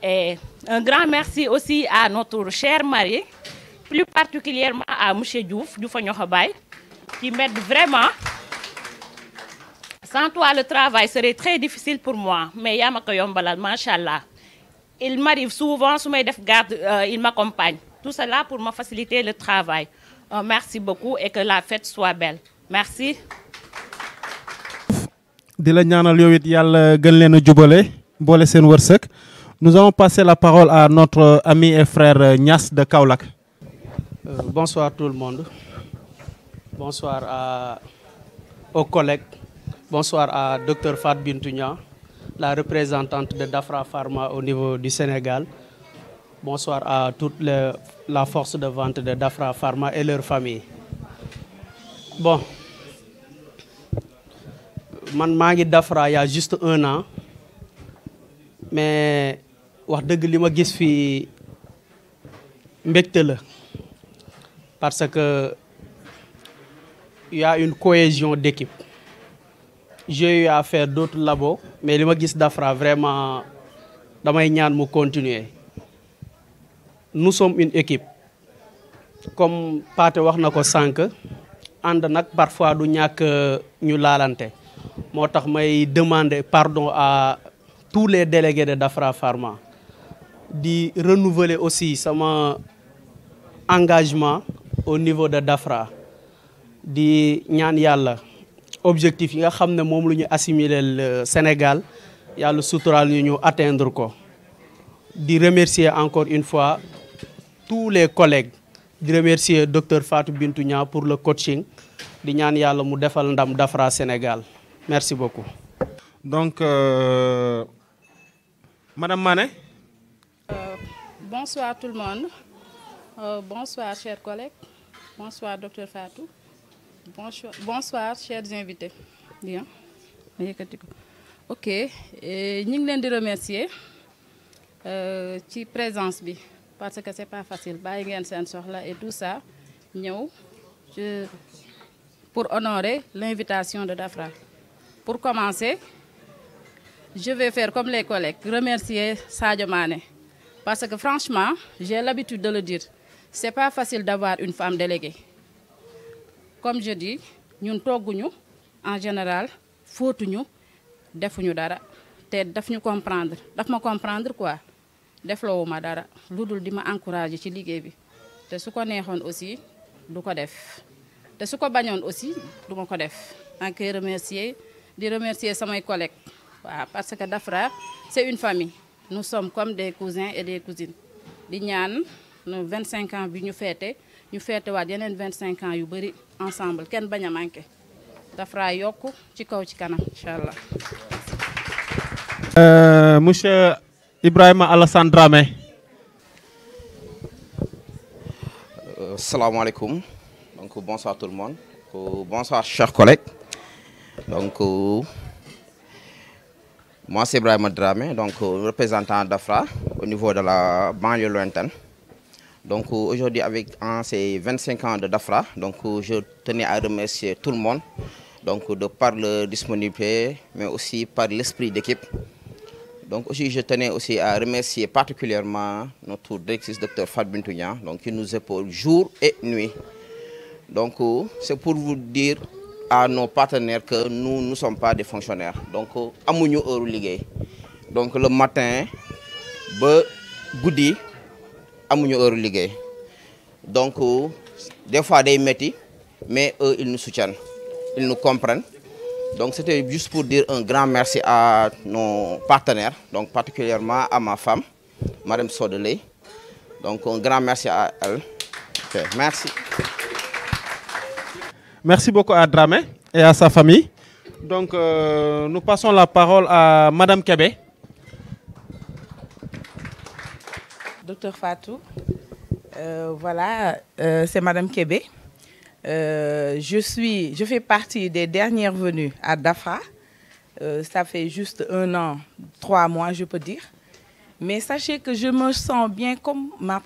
Et un grand merci aussi à notre cher mari, plus particulièrement à M. Diouf, qui m'aide vraiment. Sans toi, le travail serait très difficile pour moi. Mais Machallah. Il m'arrive souvent, sous mes garde, il m'accompagne. Tout cela pour me faciliter le travail. Merci beaucoup et que la fête soit belle. Merci. di la ñaanal yow it yàlla gën leen a jubale boole seen wërsëg Nous allons passer la parole à notre ami et frère Niass de Kaolack. Bonsoir tout le monde. Bonsoir aux collègues. Bonsoir à Dr Fatou Bintou Niang, la représentante de Dafra Pharma au niveau du Sénégal. Bonsoir à toute la force de vente de Dafra Pharma et leur famille. Bon, man maa ngi Dafra il y a juste 1 an, mais wax dëgg li ma gis fii mbégte la parce que il y a une cohésion d'équipe. J'ai eu à faire d'autres labos, mais li ma gis Dafra vraiment damay ñaan mu continuer. Nous sommes une équipe. Comme Pathé wax na ko sànq, ànd nag parfois du ñàkk ñu laalante. Moo tax may demander pardon à tous les délégués de Dafra Pharma. Di renouveler aussi sama engagement au niveau de Dafra. Di ñaan yàlla objectif yi nga xam ne moom lu ñu assimiler le Sénégal yàlla suturaal ñu atteindre ko. Di remercier encore une fois tous les collègues. Di remercier Dr Fatou Bintou Niang pour le coaching. Di ñaan yàlla mu defal ndam Dafra Sénégal. Merci beaucoup. Donc, Madame Mané. Bonsoir tout le monde. Bonsoir chers collègues. Bonsoir Dr Fatou. Bonsoir chers invités. Bien. Ok. Ñu ngi leen di remercier ci présence bi parce que c'est pas facile bàyyi ngeen seen soxla et tout ça ñëw pour honorer l'invitation de Dafra. Pour commencer, je vais faire comme les collègues, remercier Sadio Mané. Parce que franchement, j'ai l'habitude de le dire, c'est pas facile d'avoir une femme déléguée. Comme je dis, ñun togguñu en général, fóotuñu, defuñu dara. Te daf ñu comprendre, daf ma comprendre quoi. Deflowuma dara, lu dul di ma encourager ci liggéey bi. Te su ko neexoon aussi du ko def. Te su ko bañoon aussi du ma ko def. Donc remercier di remercier samay collègues. Waaw, parce que Dafra, c'est une famille. Nous sommes comme des cousins et des cousines. Di ñaan nos 25 ans bi ñu féete waat yeneen 25 ans yu bari ensemble kenn bañ a manqué. Dafra yokku ci kaw ci kanam inchallah. Monsieur Ibrahima Alassane Dramé. Salam alaikum. Donc bonsoir tout le monde. Bonsoir chers collègues. Donc moi c'est Ibrahima Dramé, donc représentant d'Dafra au niveau de la banlieue lointaine. Donc aujourd'hui avec ces 25 ans de Dafra, donc je tenais à remercier tout le monde, donc de par leur disponibilité, mais aussi par l'esprit d'équipe. Donc aussi je tenais aussi à remercier particulièrement notre directrice Dr Fatou Bintou Niang, donc qui nous épaule jour et nuit. Donc c'est pour vous dire à nos partenaires que nous ne sommes pas des fonctionnaires. Donc amuñu heure liggéey. Donc le matin ba guddi amuñu heure liggéey. Donc des fois day metti, mais eux ils nous soutiennent, ils nous comprennent. Donc c'était juste pour dire un grand merci à nos partenaires, donc particulièrement à ma femme, Madame Sodeley. Donc un grand merci à elle. Okay, merci. Merci beaucoup à Dramé et à sa famille. Donc nous passons la parole à Madame Kébé. Docteur Fatou, voilà, c'est Madame Kébé. Je fais partie des dernières venues à Dafra. Ça fait juste 1 an, 3 mois, je peux dire. Mais sachez que je me sens bien comme ma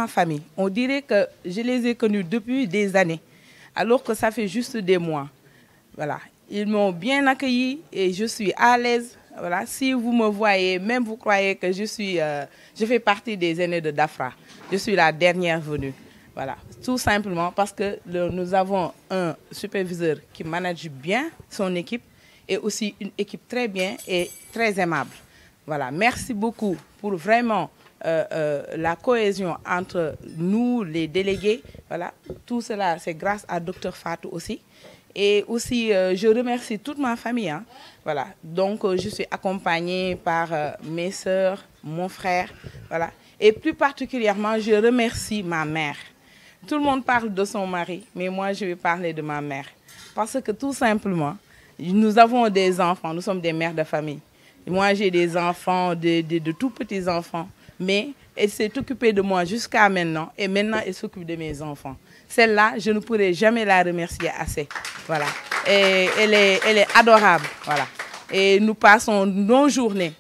famille. On dirait que je les ai connus depuis des années, alors que ça fait juste des mois. Voilà. Ils m'ont bien accueilli et je suis à l'aise. Voilà. Si vous me voyez, même vous croyez que je fais partie des aînés de Dafra. Je suis la dernière venue. Voilà, tout simplement parce que nous avons un superviseur qui manage bien son équipe et aussi une équipe très bien et très aimable. Voilà, merci beaucoup pour vraiment la cohésion entre nous, les délégués. Voilà, tout cela, c'est grâce à Dr Fatou aussi. Et aussi, je remercie toute ma famille. Hein. Voilà. Donc, je suis accompagnée par mes sœurs, mon frère. Voilà. Et plus particulièrement, je remercie ma mère. Tout le monde parle de son mari, mais moi, je vais parler de ma mère. Parce que tout simplement, nous avons des enfants, nous sommes des mères de famille. Moi, j'ai des enfants, de tout petits enfants, mais elle s'est occupée de moi jusqu'à maintenant, et maintenant, elle s'occupe de mes enfants. Celle-là, je ne pourrai jamais la remercier assez. Voilà. Et elle est adorable. Voilà. Et nous passons nos journées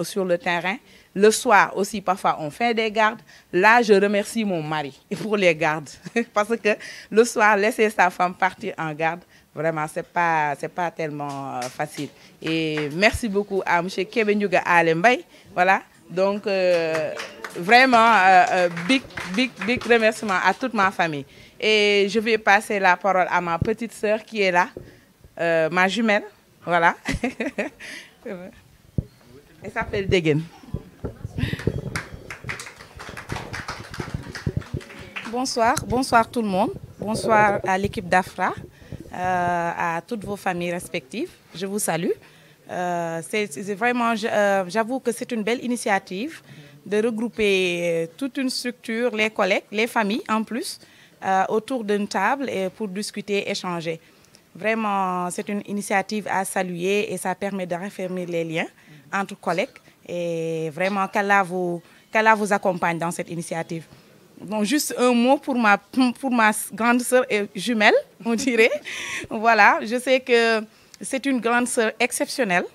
sur le terrain. Le soir aussi, parfois, on fait des gardes. Là, je remercie mon mari pour les gardes. Parce que le soir, laisser sa femme partir en garde, vraiment, c'est pas tellement facile. Et merci beaucoup à M. Kebenyuga Alembay. Voilà. Donc, vraiment, big remerciement à toute ma famille. Et je vais passer la parole à ma petite sœur qui est là, ma jumelle. Voilà. Elle s'appelle Degen. Bonsoir tout le monde. Bonsoir à l'équipe d'Afra, à toutes vos familles respectives. Je vous salue. C'est vraiment, j'avoue que c'est une belle initiative de regrouper toute une structure, les collègues, les familles en plus, autour d'une table et pour discuter, échanger. Vraiment, c'est une initiative à saluer et ça permet de raffermir les liens entre collègues. Et vraiment, qu'Allah vous accompagne dans cette initiative. Donc, juste un mot pour ma grande sœur et jumelle, on dirait. Voilà, je sais que c'est une grande sœur exceptionnelle,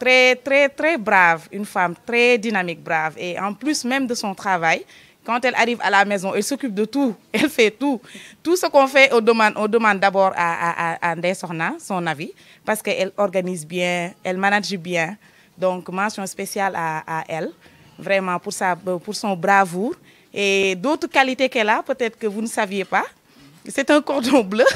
très, très, très brave, une femme très dynamique, brave. Et en plus même de son travail, quand elle arrive à la maison, elle s'occupe de tout, elle fait tout. Tout ce qu'on fait, on demande d'abord à Ndeye Sokhna son avis, parce qu'elle organise bien, elle manage bien. Donc, mention spéciale à elle, vraiment pour son bravoure. Et d'autres qualités qu'elle a, peut-être que vous ne saviez pas. C'est un cordon bleu.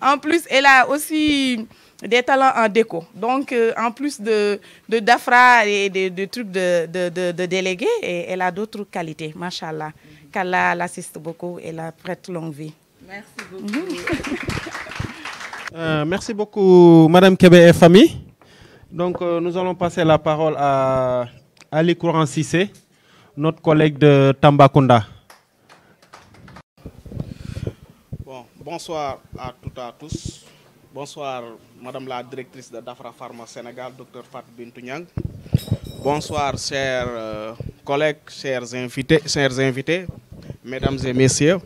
En plus, elle a aussi des talents en déco. Donc, en plus d'Afra et de trucs de délégués, elle a d'autres qualités, machallah. Qu'Allah l'assiste beaucoup et la prête longue vie. Merci beaucoup. Merci beaucoup, Madame Kébé et famille. Donc, nous allons passer la parole à Ali Kouran Sissé, notre collègue de Tambacounda. Bon, bonsoir à toutes et à tous. Bonsoir, Madame la directrice de Dafra Pharma Sénégal, Dr Fatou Bintou Niang. Bonsoir, chers collègues, chers invités, mesdames et messieurs.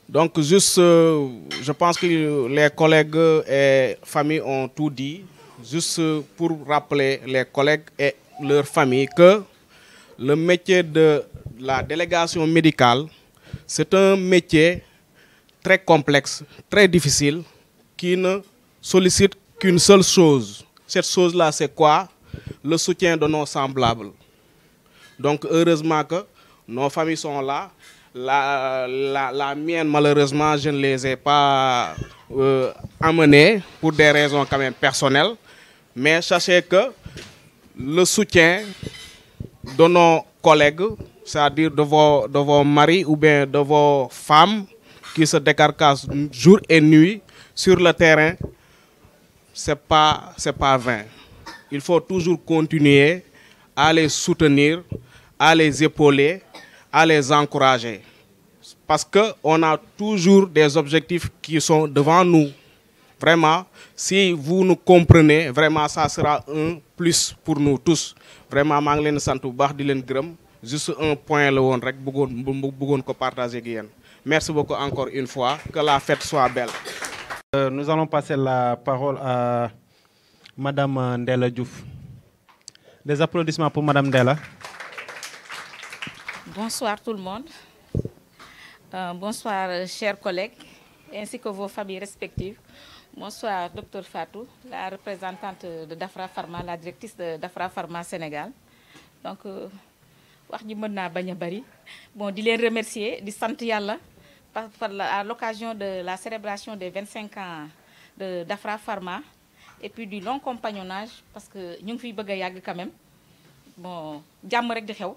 Donc, juste, je pense que les collègues et familles ont tout dit. Juste pour rappeler les collègues et leurs familles que le métier de la délégation médicale, c'est un métier très complexe, très difficile, qui ne sollicite qu'une seule chose. Cette chose-là, c'est quoi? Le soutien de nos semblables. Donc, heureusement que nos familles sont là. La mienne, malheureusement, je ne les ai pas amenées pour des raisons quand même personnelles. Mais sachez que le soutien de nos collègues, c'est-à-dire de vos maris ou bien de vos femmes qui se décarcassent jour et nuit sur le terrain, c'est pas vain. Il faut toujours continuer à les soutenir, à les épauler, à les encourager. Parce qu'on a toujours des objectifs qui sont devant nous. Vraiment, si vous nous comprenez, vraiment, ça sera un plus pour nous tous. Vraiment, je vous remercie beaucoup. Juste un point que je voulais partager avec vous. Merci beaucoup encore une fois. Que la fête soit belle. Nous allons passer la parole à Madame Ndella Diouf. Des applaudissements pour Madame Ndella. Bonsoir tout le monde. Bonsoir chers collègues, ainsi que vos familles respectives. Bonsoir Dr Fatou, la représentante de Dafra Pharma, la directrice de Dafra Pharma Sénégal. Donc, wax ji mën naa bañ a bari. Bon, di leen remercier, di sant Yàlla à l'occasion de la célébration des 25 ans de Dafra Pharma et puis du long compagnonnage parce que ñu ngi fiy bëgg a yàgg quand même. Bon, jàmm rek di xew.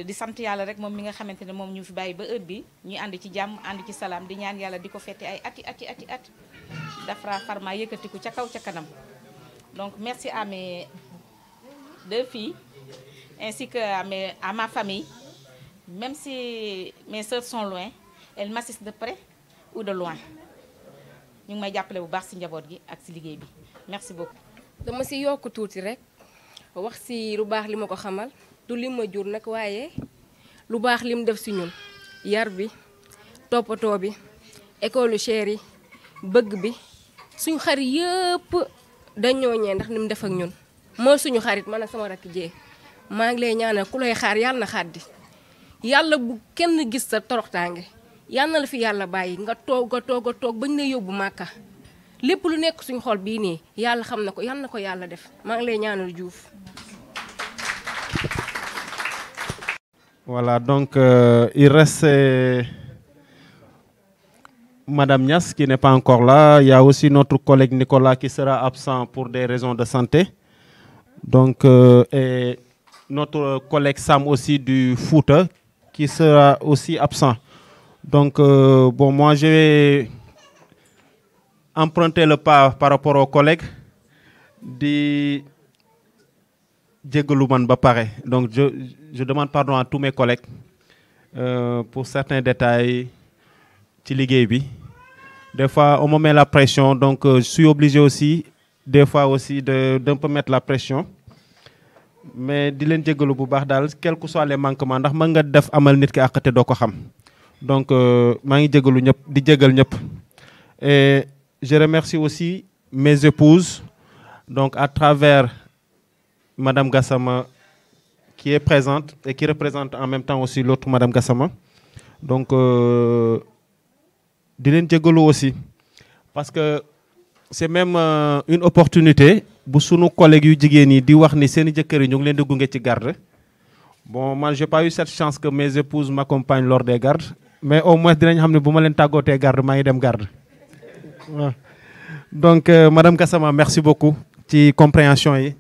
di sant yàlla rek moom mi nga xamante ne moom ñu fi bàyyi ba heure bi ñuy ànd ci jàmm ànd ci salaam di ñaan yàlla di ko fête ay ati Dafra Pharma yëkkatiku ca kaw ca kanam. Donc merci à mes 2 filles ainsi que à ma famille. Même si mes sœurs sont loin, elles m'assistent de près ou de loin. ñu ngi may jàppale bu baax ci njaboot gi ak ci liggéey bi merci beaucoup. dama ci yokk tuuti rek wax ci lu baax li ma ko xamal du lim ma jur nag waaye lu baax lim def ci ñun yar bi toppatoo bi école chère yi bëgg bi suñu xarit yëpp dañoo ñee ndax ni mu def ak ñun mooy suñu xarit man ak sama rakk jee maa ngi lay ñaanal ku lay xaar yàlla na xaddi yàlla bu kenn gis sa toroxtaange yàlla na la fi yàlla bàyyi nga toog bañ lay yóbbu màkka lépp lu nekk suñu xol bii nii yàlla xam na ko yàlla na ko yàlla def maa ngi lay ñaanal Diouf. Voilà, donc il reste Madame Niass qui n'est pas encore là. Il y a aussi notre collègue Nicolas qui sera absent pour des raisons de santé. Donc, et notre collègue Sam aussi du Fouta qui sera aussi absent. Donc, bon, moi, je vais emprunter le pas par rapport aux collègues di jégalu man ba pare. Donc, je demande pardon à tous mes collègues pour certains détails ci liggéey bi. Des fois, on me met la pression, donc je suis obligé aussi, des fois aussi, d'un peu mettre la pression. Mais di leen jégalu bu baax daal quel que soit les manquements ndax mën nga def amal nit ki àq te doo ko xam. Donc maa ngi jégalu ñëpp di jégal ñëpp. Et je remercie aussi mes épouses, donc à travers Madame Gassama qui est présente et qui représente en même temps aussi l'autre Madame Gassama. Donc di leen jégalu aussi parce que c'est même une opportunité bu sunu collègues yu jigéen yi di wax ni seen i jëkkër yi ñu ngi leen di gunge ci garde. Bon, moi j'ai pas eu cette chance que mes épouses m'accompagnent lors des gardes, mais au moins dinañ xam ne bu ma leen tàggootee garde maa ngi dem garde. Donc Madame Gassama merci beaucoup ci compréhension yi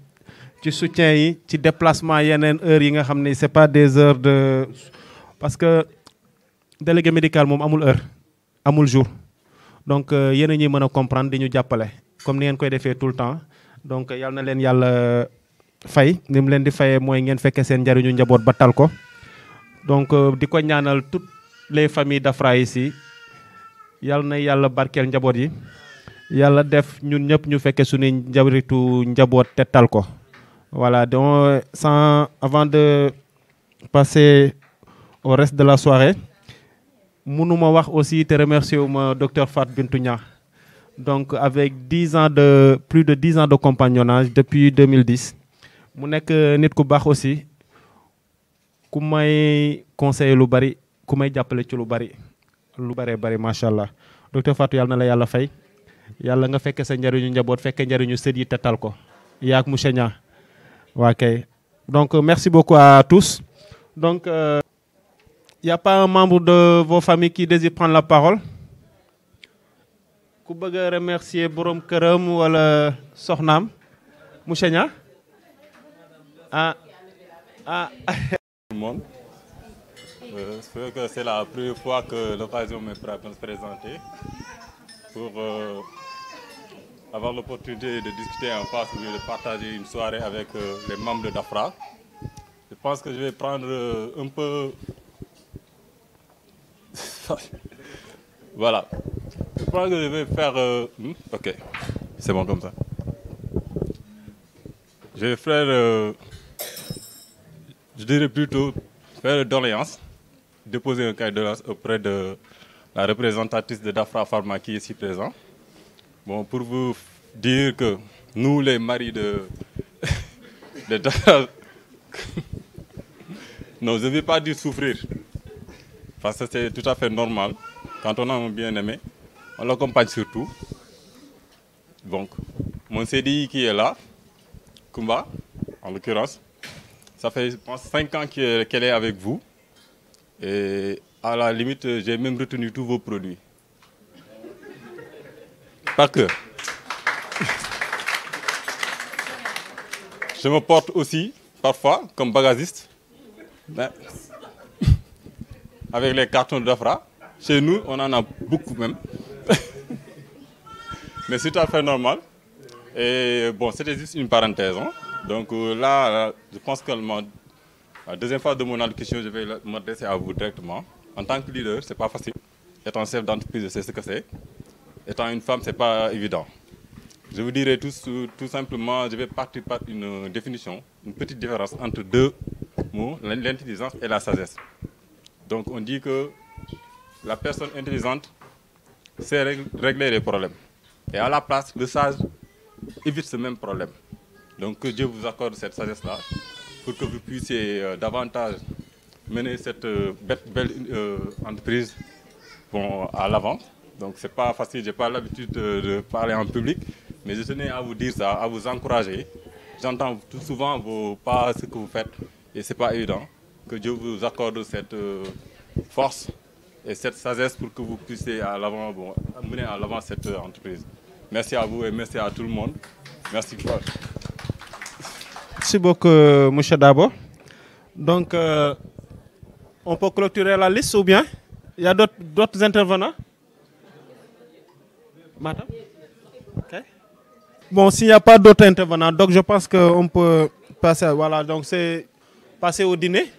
ci soutien yi ci déplacement yeneen heures yi nga xam ne c'est pas des heures de parce que délégué médical moom amul heure amul jour donc yéen a ñuy mën a comprendre di ñu jàppale comme ni ngeen koy defee tout le temps donc yal na leen yàlla fay ni mu leen di fayee mooy ngeen fekkee seen njariñu njaboot ba tal ko donc di ko ñaanal toutes les familles Dafra ici yal na yàlla barkeel njaboot yi yàlla def ñun ñëpp ñu fekkee suñu njabootu njaboot te tal ko. Voilà, donc avant de passer au reste de la soirée mënuma wax aussi te remercier ma docteur Fatou Bintou Niang. Donc avec plus de 10 ans de compagnonnage depuis 2010 mu nekk nit ku baax aussi ku may conseiller lu bari ku may jàppale ci lu bari macha allah docteur Fatou yàlla na la yàlla fay yàlla nga fekke sa njariñu njaboot fekke njariñu sët yi te tal ko yaak monsieur Niang waa kay donc merci beaucoup à tous. Donc y a pas un membre de vos familles qui désire prendre la parole? Ku bëgg a remercier borom këram wala soxnaam monsieur Niang? Tout le monde. C'est la première fois que l'occasion m'est présentée pour avoir l'opportunité de discuter en face ou de partager une soirée avec les membres de Dafra. Je pense que je vais prendre un peu... Voilà. Je pense que je vais faire... Ok, c'est bon comme ça. Je vais faire... je dirais plutôt faire doléance, déposer un cahier de doléance auprès de la représentatrice de Dafra Pharma qui est ici présent. Bon, pour vous dire que nous, les maris de Dafra, non, je ne vais pas dire souffrir, parce que c'est tout à fait normal. Quand on a un bien-aimé, on l'accompagne surtout. Donc, mon CDI qui est là, Kumba, en l'occurrence, ça fait, je pense, 5 ans qu'elle est avec vous. Et à la limite, j'ai même retenu tous vos produits. Par cœur. Je me porte aussi, parfois, comme bagagiste. Ben, avec les cartons d'Afra, chez nous, on en a beaucoup même. Mais c'est tout à fait normal. Et bon, c'était juste une parenthèse. Hein. Donc là, je pense que la deuxième phase de mon allocution, je vais m'adresser à vous directement. En tant que leader, c'est pas facile. Étant chef d'entreprise, je sais ce que c'est. Étant une femme, c'est pas évident. Je vous dirai tout simplement, je vais partir par une définition, une petite différence entre deux mots, l'intelligence et la sagesse. Donc on dit que la personne intelligente sait régler les problèmes. Et à la place, le sage évite ce même problème. Donc que Dieu vous accorde cette sagesse-là pour que vous puissiez davantage mener cette belle entreprise à l'avant. Donc c'est pas facile, j'ai pas l'habitude de parler en public, mais je tenais à vous dire ça, à vous encourager. J'entends tout souvent pas ce que vous faites et c'est pas évident. Que Dieu vous accorde cette force et cette sagesse pour que vous puissiez mener à l'avant cette entreprise. Merci à vous et merci à tout le monde. Merci fort. Merci beaucoup, M. Dabo. Donc, on peut clôturer la liste ou bien il y a d'autres intervenants? Madame? Okay. Bon, s'il n'y a pas d'autres intervenants, donc je pense qu'on peut passer, voilà, donc c'est passer au dîner.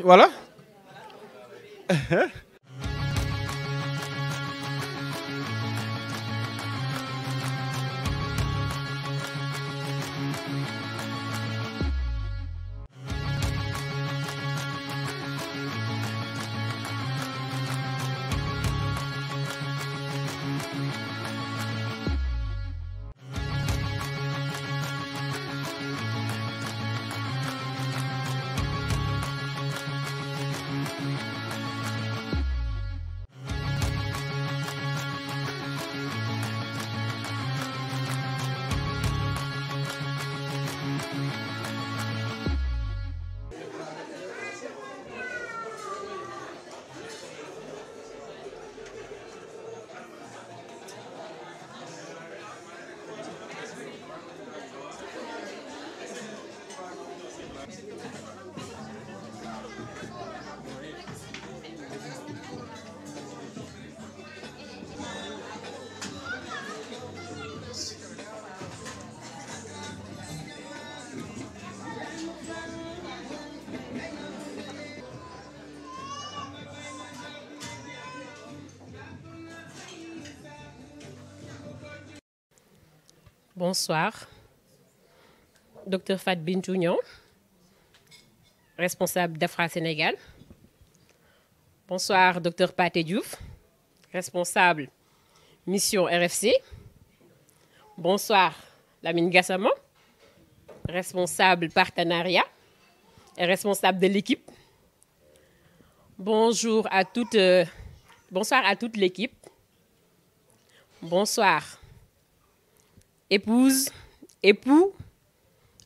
Voilà. Bonsoir, Dr Fat Bintou Niang, responsable d'Afra Sénégal. Bonsoir, Dr Pathé Diouf, responsable mission RFC. Bonsoir, Lamine Gassama, responsable partenariat et responsable de l'équipe. Bonjour à bonsoir à toute l'équipe. Bonsoir. Épouse, époux,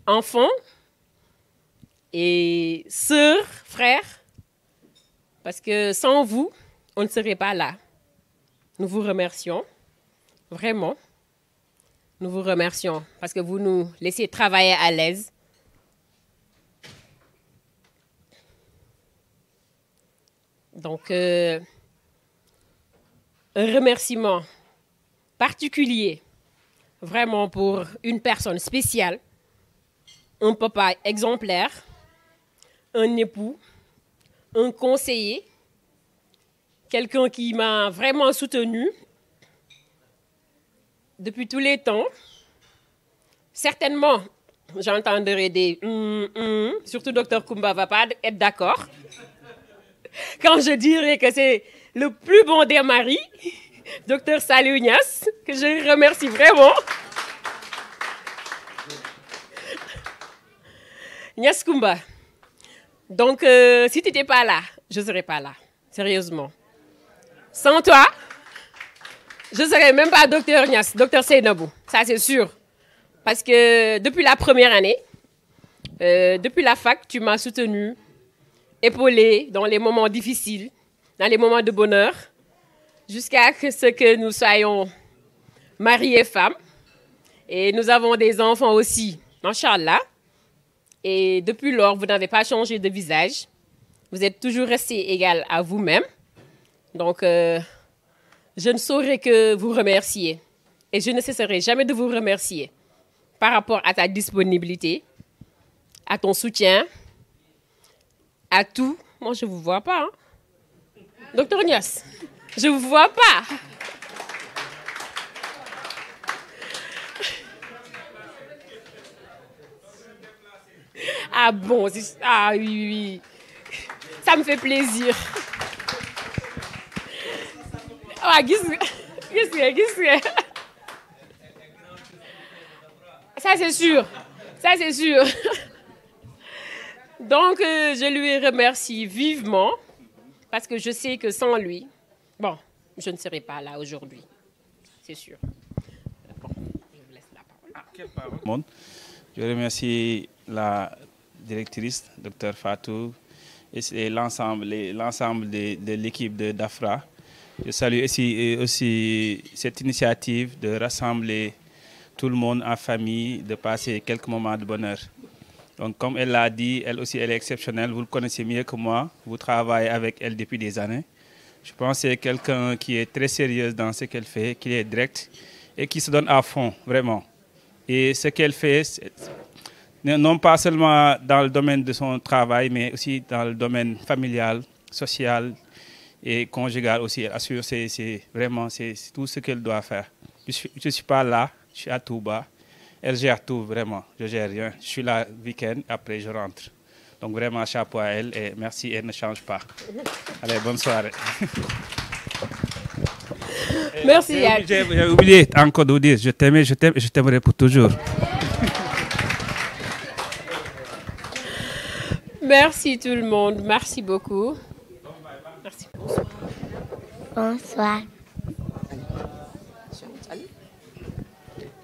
enfants et sœurs, frères, parce que sans vous, on ne serait pas là. Nous vous remercions, vraiment. Nous vous remercions parce que vous nous laissez travailler à l'aise. Donc, un remerciement particulier vraiment pour une personne spéciale, un papa exemplaire, un époux, un conseiller, quelqu'un qui m'a vraiment soutenu depuis tous les temps. Certainement, j'entendrai des surtout Dr Koumba va pas être d'accord quand je dirais que c'est le plus bon des maris, Dr Saliou Niass, que je remercie vraiment. Niass Koumba. Donc, si tu n'étais pas là, je ne serais pas là, sérieusement. Sans toi, je ne serais même pas Dr Niass, Dr Seynabou, ça c'est sûr. Parce que depuis la première année, depuis la fac, tu m'as soutenu, épaulé dans les moments difficiles, dans les moments de bonheur, jusqu'à ce que nous soyons mariés femmes. Et nous avons des enfants aussi, Inch'Allah. Et depuis lors, vous n'avez pas changé de visage. Vous êtes toujours resté égal à vous-même. Donc, je ne saurais que vous remercier. Et je ne cesserai jamais de vous remercier par rapport à ta disponibilité, à ton soutien, à tout. Moi, je ne vous vois pas. Hein? Docteur Niass, je ne vous vois pas. Ah bon, ah oui, oui. Ça me fait plaisir. Ah, ça c'est sûr. Ça c'est sûr. Donc, je lui remercie vivement parce que je sais que sans lui, bon, je ne serais pas là aujourd'hui. C'est sûr. Bon, je vous laisse la parole. Je remercie la directrice, Dr Fatou, et l'ensemble de l'équipe de DAFRA. Je salue aussi cette initiative de rassembler tout le monde en famille, de passer quelques moments de bonheur. Donc, comme elle l'a dit, elle aussi, elle est exceptionnelle. Vous le connaissez mieux que moi. Vous travaillez avec elle depuis des années. Je pense que c'est quelqu'un qui est très sérieuse dans ce qu'elle fait, qui est direct et qui se donne à fond, vraiment. Et ce qu'elle fait, non pas seulement dans le domaine de son travail, mais aussi dans le domaine familial, social et conjugal aussi. Elle assure, c'est tout ce qu'elle doit faire. Je ne suis pas là, je suis à Touba. Elle gère tout, vraiment. Je ne gère rien. Je suis là le week-end, après je rentre. Donc vraiment, chapeau à elle et merci, elle ne change pas. Allez, bonne soirée. Merci. J'ai oublié encore de vous dire, je t'aimais, je t'aimerai pour toujours. Merci tout le monde, merci beaucoup. Merci. Bonsoir.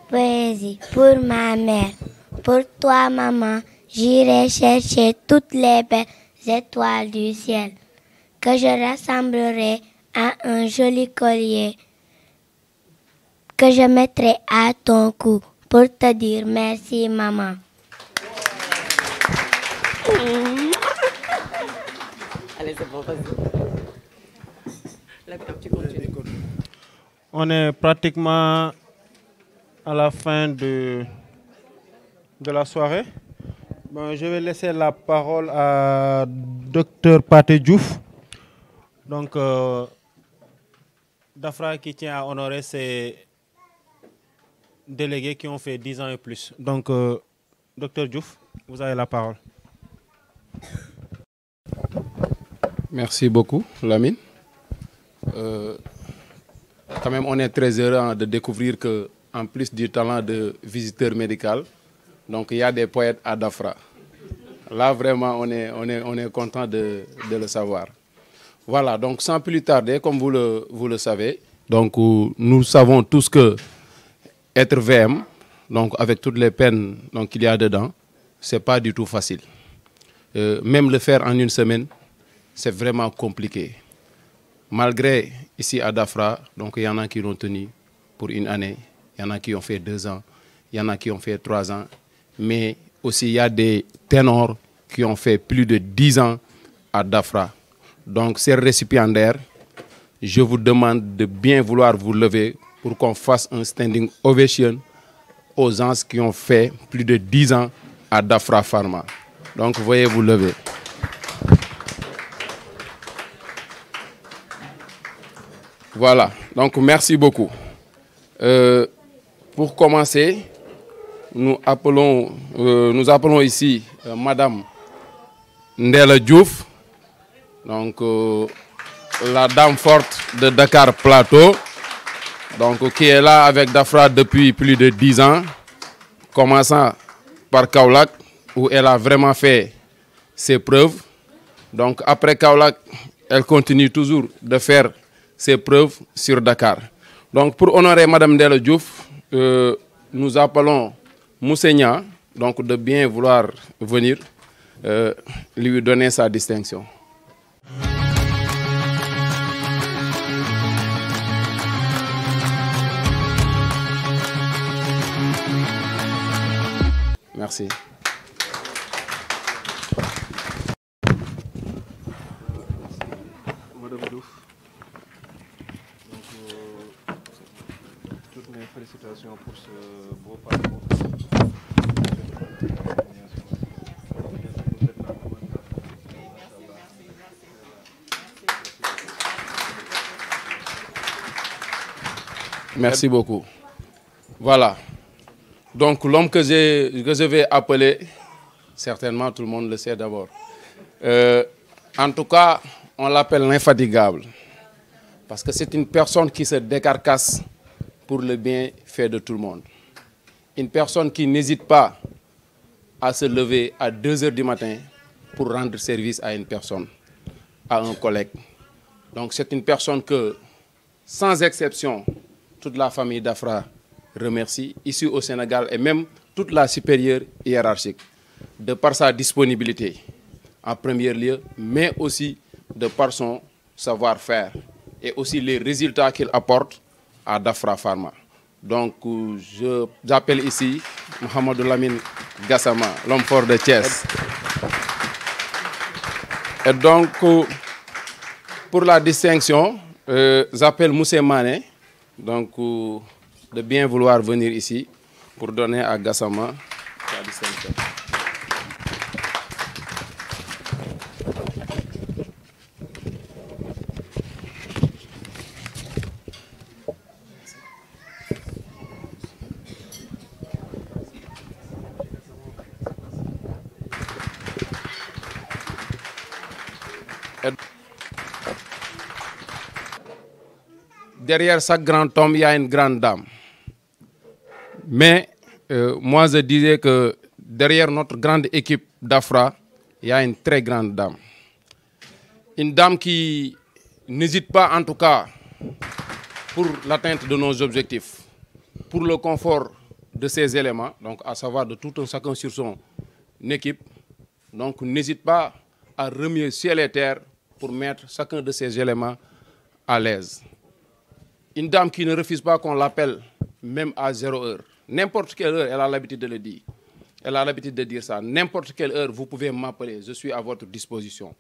Poésie pour ma mère, pour toi maman, j'irai chercher toutes les belles étoiles du ciel que je rassemblerai à un joli collier que je mettrai à ton cou pour te dire merci maman. Allez, c'est bon, vas-y. Tu continues. On est pratiquement à la fin de la soirée. Bon, je vais laisser la parole à Dr Pathé Diouf. Donc, DAFRA qui tient à honorer ses délégués qui ont fait 10 ans et plus. Donc, Dr Diouf, vous avez la parole. Merci beaucoup, Lamine. Quand même, on est très heureux de découvrir que, en plus du talent de visiteur médical, donc il y a des poètes à DAFRA. Là, vraiment, on est content de le savoir. Voilà, donc sans plus tarder, comme vous le savez, donc nous savons tous que être VM, donc avec toutes les peines qu'il y a dedans, c'est pas du tout facile. Même le faire en une semaine, c'est vraiment compliqué. Malgré ici à DAFRA, donc il y en a qui l'ont tenu pour une année, il y en a qui ont fait 2 ans, il y en a qui ont fait 3 ans, mais aussi il y a des ténors qui ont fait plus de 10 ans à DAFRA. Donc ces récipiendaires, je vous demande de bien vouloir vous lever pour qu'on fasse un standing ovation aux gens qui ont fait plus de 10 ans à DAFRA Pharma. Donc veuillez vous lever. Voilà, donc merci beaucoup. Pour commencer, nous appelons ici Madame Ndella Diouf, donc la dame forte de Dakar Plateau, donc qui est là avec DAFRA depuis plus de 10 ans, commençant par Kaolack, où elle a vraiment fait ses preuves. Donc après Kaolack, elle continue toujours de faire ses preuves sur Dakar. Donc pour honorer Madame Ndella Diouf, nous appelons Moussenia, donc de bien vouloir venir lui donner sa distinction. Merci. félicitations pour ce beau parcours. Merci beaucoup. Voilà. Donc l'homme que je vais appeler, certainement tout le monde le sait d'abord. En tout cas, on l'appelle l'infatigable. Parce que c'est une personne qui se décarcasse pour le bienfait de tout le monde. Une personne qui n'hésite pas à se lever à 2 heures du matin pour rendre service à une personne, à un collègue. Donc c'est une personne que, sans exception, toute la famille d'Afra remercie, ici au Sénégal, et même toute la supérieure hiérarchique, de par sa disponibilité, en premier lieu, mais aussi de par son savoir-faire et aussi les résultats qu'il apporte à Dafra Pharma. Donc, j'appelle ici Mohamedou Lamine Gassama, l'homme fort de Thiès. Et donc, pour la distinction, j'appelle Moussé Mané, donc, de bien vouloir venir ici pour donner à Gassama la distinction. Derrière chaque grand homme, il y a une grande dame. Mais moi, je disais que derrière notre grande équipe d'Afra, il y a une très grande dame. Une dame qui n'hésite pas, en tout cas, pour l'atteinte de nos objectifs, pour le confort de ses éléments, donc à savoir de tout un chacun sur son équipe, donc n'hésite pas à remuer ciel et terre pour mettre chacun de ses éléments à l'aise. Une dame qui ne refuse pas qu'on l'appelle même à 0 heure. N'importe quelle heure, elle a l'habitude de le dire. Elle a l'habitude de dire ça. N'importe quelle heure, vous pouvez m'appeler. Je suis à votre disposition.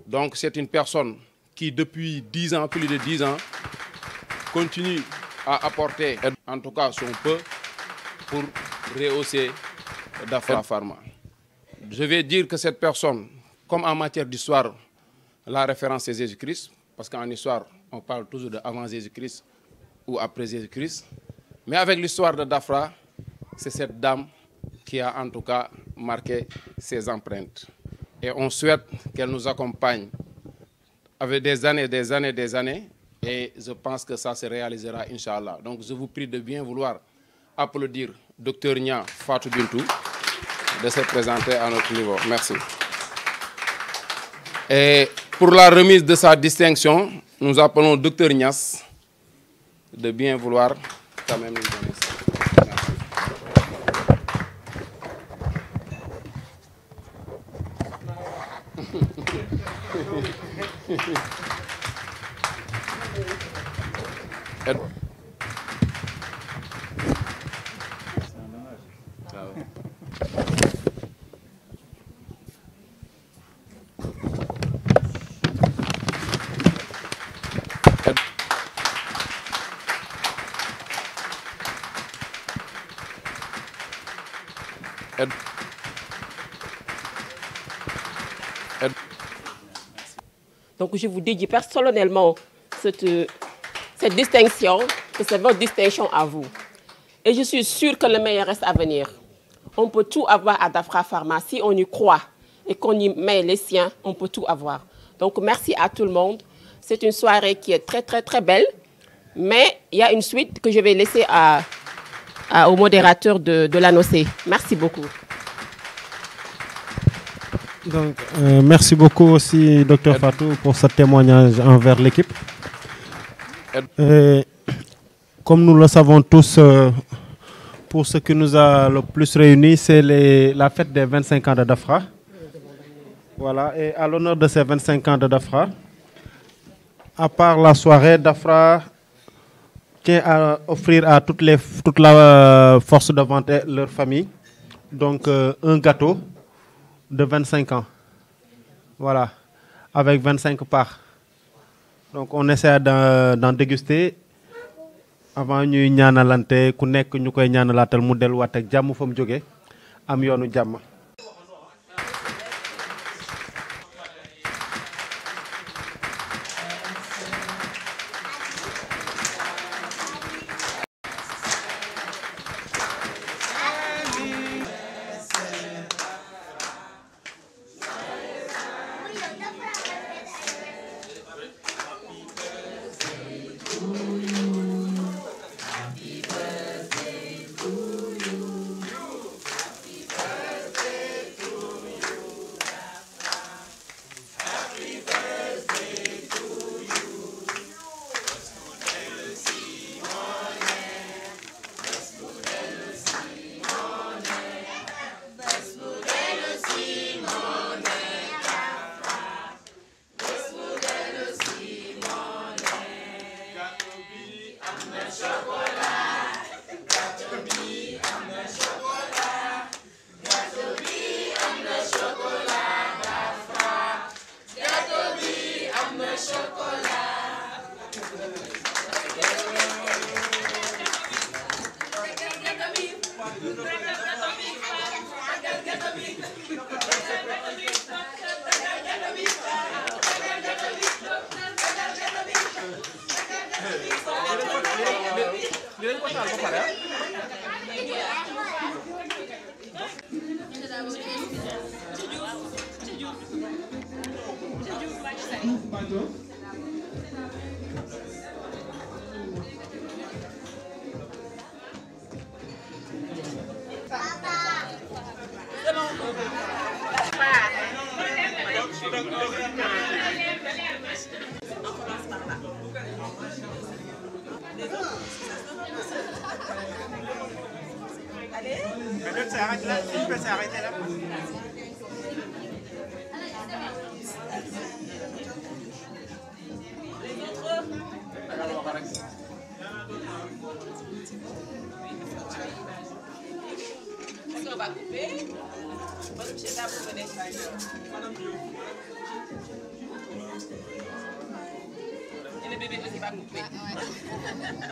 Donc, c'est une personne qui, depuis 10 ans, plus de 10 ans, continue à apporter, en tout cas, son peu pour rehausser Dafra Pharma. Je vais dire que cette personne, comme en matière d'histoire, la référence c'est Jésus-Christ, parce qu'en histoire, on parle toujours de avant Jésus-Christ ou après Jésus-Christ. Mais avec l'histoire de Dafra, c'est cette dame qui a en tout cas marqué ses empreintes. Et on souhaite qu'elle nous accompagne avec des années, des années, des années. Et je pense que ça se réalisera, Inch'Allah. Donc je vous prie de bien vouloir applaudir Dr Nia Fatou Bintou de se présenter à notre niveau. Merci. Et pour la remise de sa distinction, nous appelons Dr Nias de bien vouloir quand même nous donner ça. Donc je vous dédie personnellement cette distinction, que c'est votre distinction à vous. Et je suis sûre que le meilleur reste à venir. On peut tout avoir à Dafra Pharma. Si on y croit et qu'on y met les siens, on peut tout avoir. Donc merci à tout le monde. C'est une soirée qui est très très très belle. Mais il y a une suite que je vais laisser au modérateur de l'annoncer. Merci beaucoup. Donc, merci beaucoup aussi, Dr Fatou, pour ce témoignage envers l'équipe. Comme nous le savons tous, pour ce qui nous a le plus réunis, c'est la fête des 25 ans de Dafra. Voilà, et à l'honneur de ces 25 ans de Dafra, à part la soirée, Dafra tient à offrir à toute la force de vente et leur famille donc un gâteau de 25 ans. Voilà, avec 25 parts. Donc on essaie d'en déguster avant ñuy ñaanalante ku nekk ñu koy ñaanalaatal mu delluwaat ak jàmm fa mu jógee am yoonu jàmm.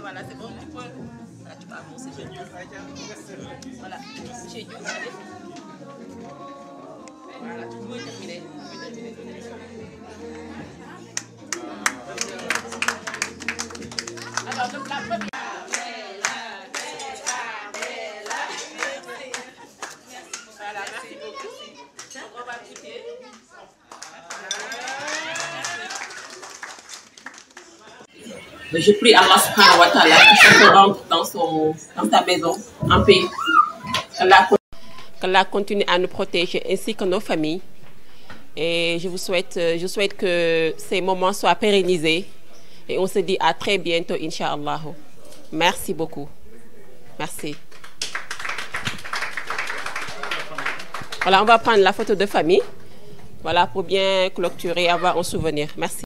Voilà, c'est bon, tu peux. Voilà, tu peux avancer. Voilà, chez Dieu, allez. Voilà, tu peux terminer. Alors, donc la première. Voilà, merci beaucoup. Donc, on va goûter. Je prie Allah subhanahu wa ta'ala que chacun rentre dans sa maison en paix. Qu'Allah continue à nous protéger ainsi que nos familles. Et je souhaite que ces moments soient pérennisés. Et on se dit à très bientôt, Inch'Allah. Merci beaucoup. Merci. Voilà, on va prendre la photo de famille. Voilà, pour bien clôturer et avoir un souvenir. Merci.